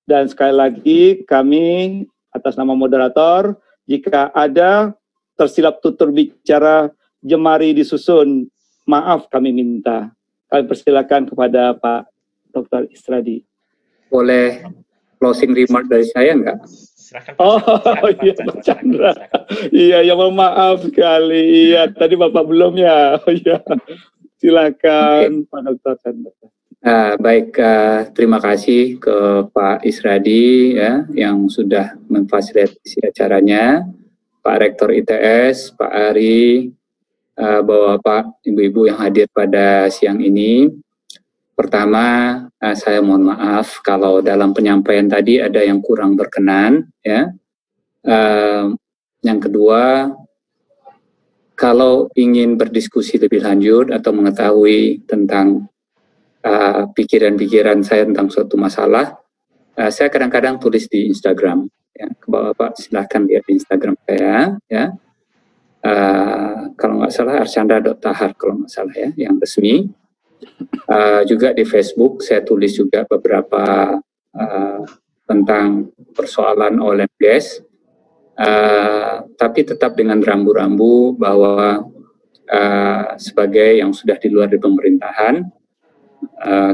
Dan sekali lagi kami atas nama moderator, jika ada tersilap tutur bicara, jemari disusun, maaf kami minta. Kami persilakan kepada Pak Dr. Isradi. Boleh closing remark dari saya enggak? Iya Pak Chandra. Iya, ya maaf sekali. Iya, tadi Bapak belum ya. Oh iya. Silakan Pak Dr. Chandra. Baik, terima kasih ke Pak Isradi ya yang sudah memfasilitasi acaranya, Pak Rektor ITS, Pak Ari, Bapak, Ibu-ibu yang hadir pada siang ini. Pertama, saya mohon maaf kalau dalam penyampaian tadi ada yang kurang berkenan ya. Yang kedua, kalau ingin berdiskusi lebih lanjut atau mengetahui tentang pikiran-pikiran saya tentang suatu masalah, saya kadang-kadang tulis di Instagram. Ya, ke Bapak silahkan lihat di Instagram saya. Ya. kalau nggak salah Archandra.tahar kalau nggak salah ya, yang resmi. Juga di Facebook saya tulis juga beberapa tentang persoalan oil and gas, tapi tetap dengan rambu-rambu bahwa sebagai yang sudah di luar di pemerintahan,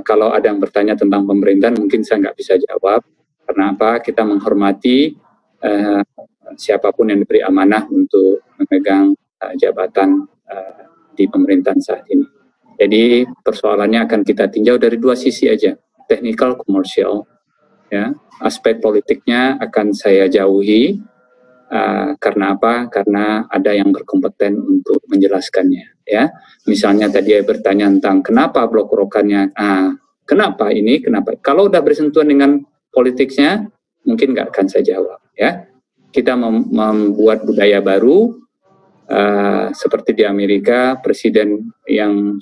kalau ada yang bertanya tentang pemerintahan mungkin saya nggak bisa jawab. Karena apa? Kita menghormati siapapun yang diberi amanah untuk memegang jabatan di pemerintahan saat ini. Jadi persoalannya akan kita tinjau dari dua sisi aja, technical, komersial. Ya, aspek politiknya akan saya jauhi. Karena apa? Karena ada yang berkompeten untuk menjelaskannya. Ya, misalnya tadi saya bertanya tentang kenapa blok rokannya, kenapa ini, kenapa? Kalau udah bersentuhan dengan politiknya, mungkin nggak akan saya jawab. Ya, kita membuat budaya baru. Seperti di Amerika, presiden yang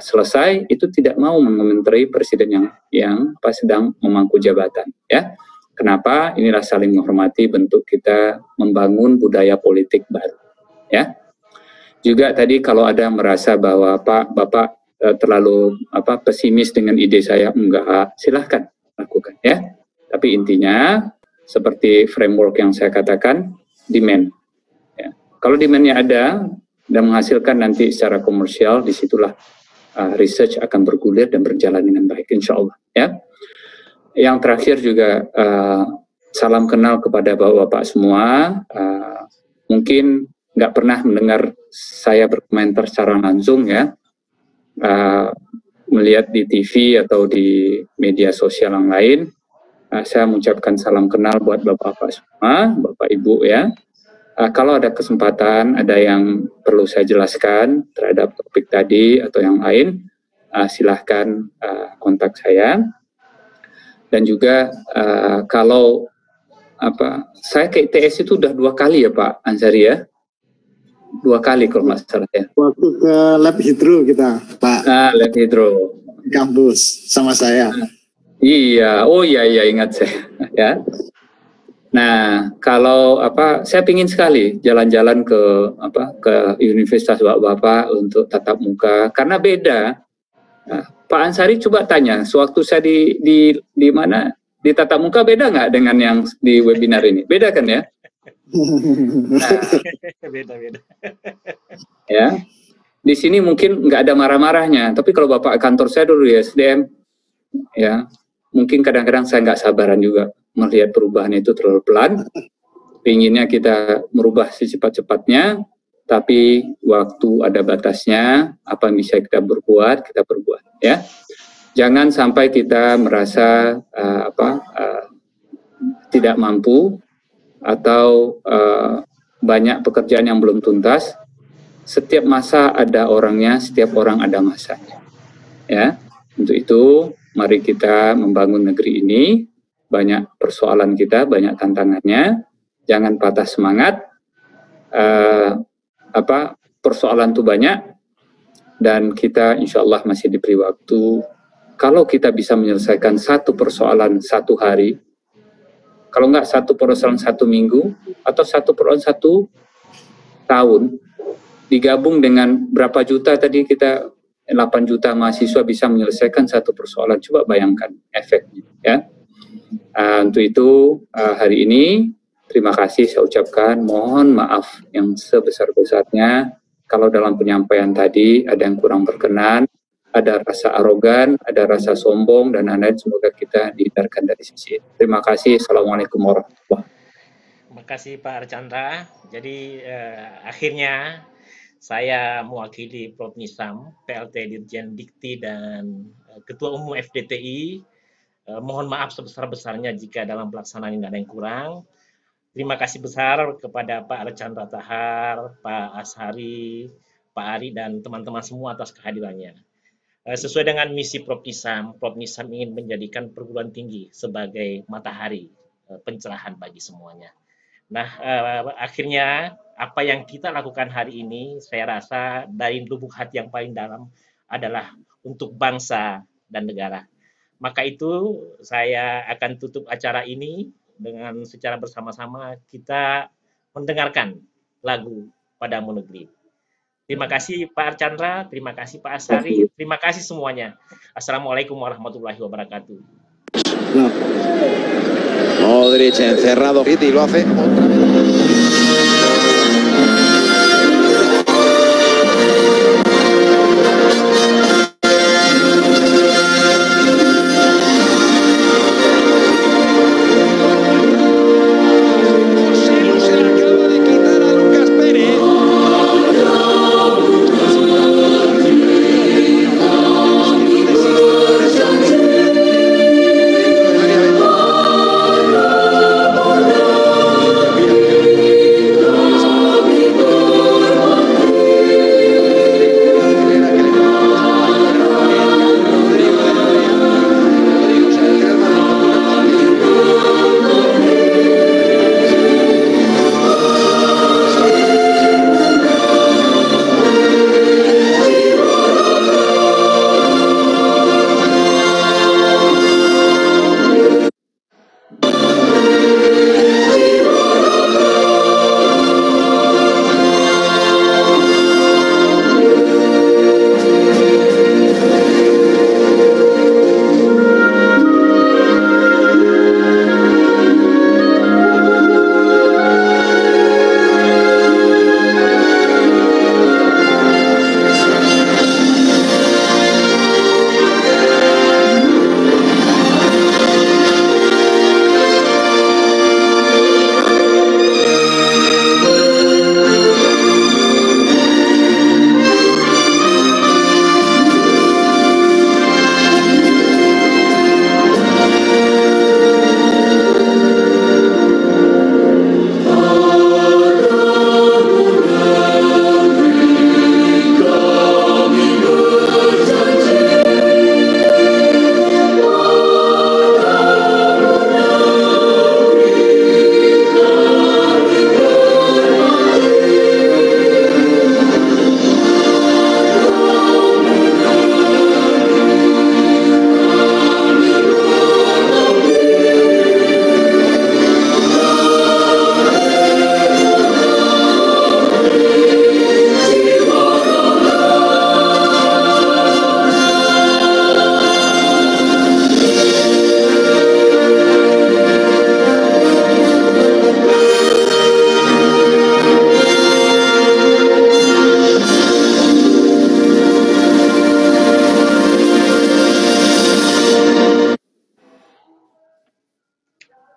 selesai itu tidak mau mengomentari presiden yang sedang memangku jabatan. Ya, kenapa? Inilah saling menghormati, bentuk kita membangun budaya politik baru. Ya, juga tadi kalau ada yang merasa bahwa Bapak terlalu pesimis dengan ide saya, enggak, silahkan lakukan. Ya, tapi intinya seperti framework yang saya katakan, demand. Kalau demand-nya ada dan menghasilkan nanti secara komersial, disitulah research akan bergulir dan berjalan dengan baik, insya Allah. Ya. Yang terakhir juga salam kenal kepada bapak-bapak semua. Mungkin nggak pernah mendengar saya berkomentar secara langsung ya, melihat di TV atau di media sosial yang lain. Saya mengucapkan salam kenal buat bapak-bapak semua, bapak ibu ya. Kalau ada kesempatan, ada yang perlu saya jelaskan terhadap topik tadi atau yang lain, silahkan kontak saya. Dan juga kalau saya ke ITS itu udah 2 kali ya Pak Ansari ya, 2 kali kalau nggak salah ya. Waktu ke lab hidro kita Pak. Lab hidro. Kampus sama saya. Iya, oh iya ingat saya ya. Nah, kalau saya ingin sekali jalan-jalan ke universitas Bapak untuk tatap muka karena beda. Nah, Pak Ansari coba tanya, sewaktu saya di mana di tatap muka beda nggak dengan yang di webinar ini? Beda kan ya? Nah, beda. Ya, di sini mungkin nggak ada marah-marahnya, tapi kalau Bapak kantor saya dulu ya SDM, ya mungkin kadang-kadang saya nggak sabaran juga melihat perubahan itu terlalu pelan. Pinginnya kita merubah secepat-cepatnya, tapi waktu ada batasnya. Apa yang bisa kita perbuat ya. Jangan sampai kita merasa tidak mampu atau banyak pekerjaan yang belum tuntas. Setiap masa ada orangnya, setiap orang ada masanya. Ya, untuk itu mari kita membangun negeri ini. Banyak persoalan kita, banyak tantangannya. Jangan patah semangat. Persoalan itu banyak dan kita insya Allah masih diberi waktu. Kalau kita bisa menyelesaikan satu persoalan 1 hari, kalau enggak satu persoalan 1 minggu atau satu persoalan 1 tahun, digabung dengan berapa juta tadi kita 8 juta mahasiswa bisa menyelesaikan satu persoalan. Coba bayangkan efeknya, ya. Untuk itu hari ini terima kasih saya ucapkan, mohon maaf yang sebesar-besarnya kalau dalam penyampaian tadi ada yang kurang berkenan, ada rasa arogan, ada rasa sombong dan lain-lain. Semoga kita dihindarkan dari sisi itu. Terima kasih. Assalamualaikum warahmatullahi wabarakatuh. Terima kasih Pak Archandra. Jadi akhirnya saya mewakili Prof. Nisam, PLT Dirjen Dikti dan Ketua Umum FDTI. Mohon maaf sebesar-besarnya jika dalam pelaksanaan ini ada yang kurang. Terima kasih besar kepada Pak Archandra Tahar, Pak Ashari, Pak Ari, dan teman-teman semua atas kehadirannya. Sesuai dengan misi Prof. Nisam ingin menjadikan perguruan tinggi sebagai matahari pencerahan bagi semuanya. Nah, akhirnya apa yang kita lakukan hari ini, saya rasa dari lubuk hati yang paling dalam adalah untuk bangsa dan negara. Maka itu saya akan tutup acara ini dengan secara bersama-sama kita mendengarkan lagu padamu negeri. Terima kasih Pak Archandra, terima kasih Pak Asari, terima kasih semuanya. Assalamualaikum warahmatullahi wabarakatuh. Modric encerrado y lo hace otra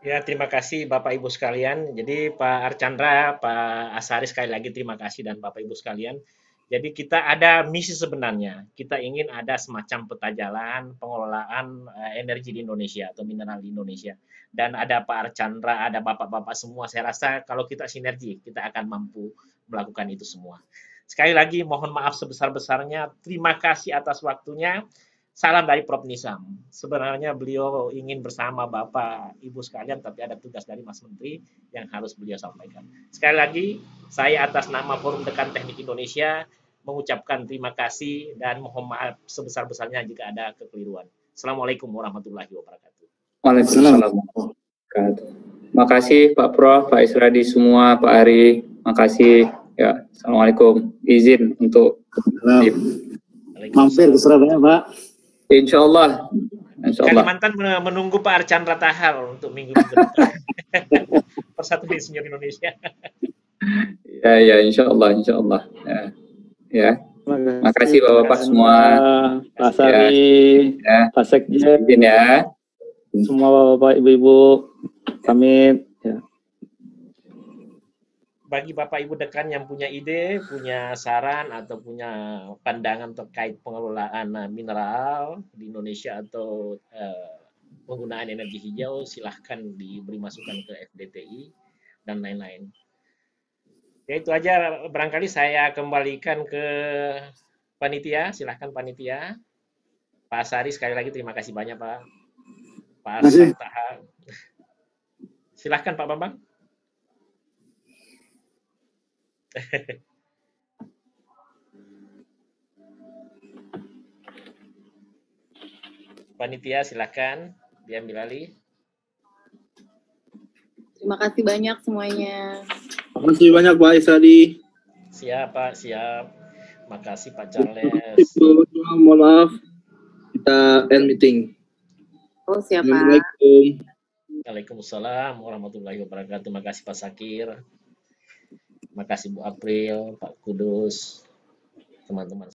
Ya, terima kasih Bapak Ibu sekalian. Jadi Pak Archandra, Pak Asari sekali lagi terima kasih dan Bapak Ibu sekalian. Jadi kita ada misi sebenarnya. Kita ingin ada semacam peta jalan pengelolaan energi di Indonesia atau mineral di Indonesia. Dan ada Pak Archandra, ada Bapak-bapak semua. Saya rasa kalau kita sinergi, kita akan mampu melakukan itu semua. Sekali lagi mohon maaf sebesar-besarnya. Terima kasih atas waktunya. Salam dari Prof. Nisam. Sebenarnya beliau ingin bersama Bapak, Ibu sekalian, tapi ada tugas dari Mas Menteri yang harus beliau sampaikan. Sekali lagi, saya atas nama Forum Dekan Teknik Indonesia mengucapkan terima kasih dan mohon maaf sebesar-besarnya jika ada kekeliruan. Assalamualaikum warahmatullahi wabarakatuh. Waalaikumsalam. Terima kasih Pak Prof, Pak Isradi semua, Pak Ari. Makasih. Ya, Assalamualaikum. Izin untuk mampir ke Surabaya, Pak. Insya Allah. Kalimantan menunggu Pak Archandra Tahar untuk minggu-minggu depan. Persatuan Insinyur Indonesia. Ya, insya Allah. Ya. Makasih Bapak-Bapak semua. Pak Sari, ya. Pak Sekjen, Izin ya. Semua Bapak Ibu-Ibu, kami ya. Bagi Bapak Ibu dekan yang punya ide, punya saran atau punya pandangan terkait pengelolaan mineral di Indonesia atau penggunaan energi hijau, silahkan diberi masukan ke FDTI dan lain-lain. Ya itu aja, barangkali saya kembalikan ke panitia, silahkan panitia. Pak Asari sekali lagi terima kasih banyak Pak. Pak Asari, silahkan Pak Bambang. Panitia silakan diambil alih. Terima kasih banyak semuanya. Terima kasih banyak Pak Isradi. Siap Pak, siap. Makasih Pak Charles. Ibu, mohon maaf, kita end meeting. Oh, siapa? Assalamualaikum. Waalaikumsalam warahmatullahi wabarakatuh. Makasih Pak Sakir. Makasih Bu April, Pak Kudus, teman-teman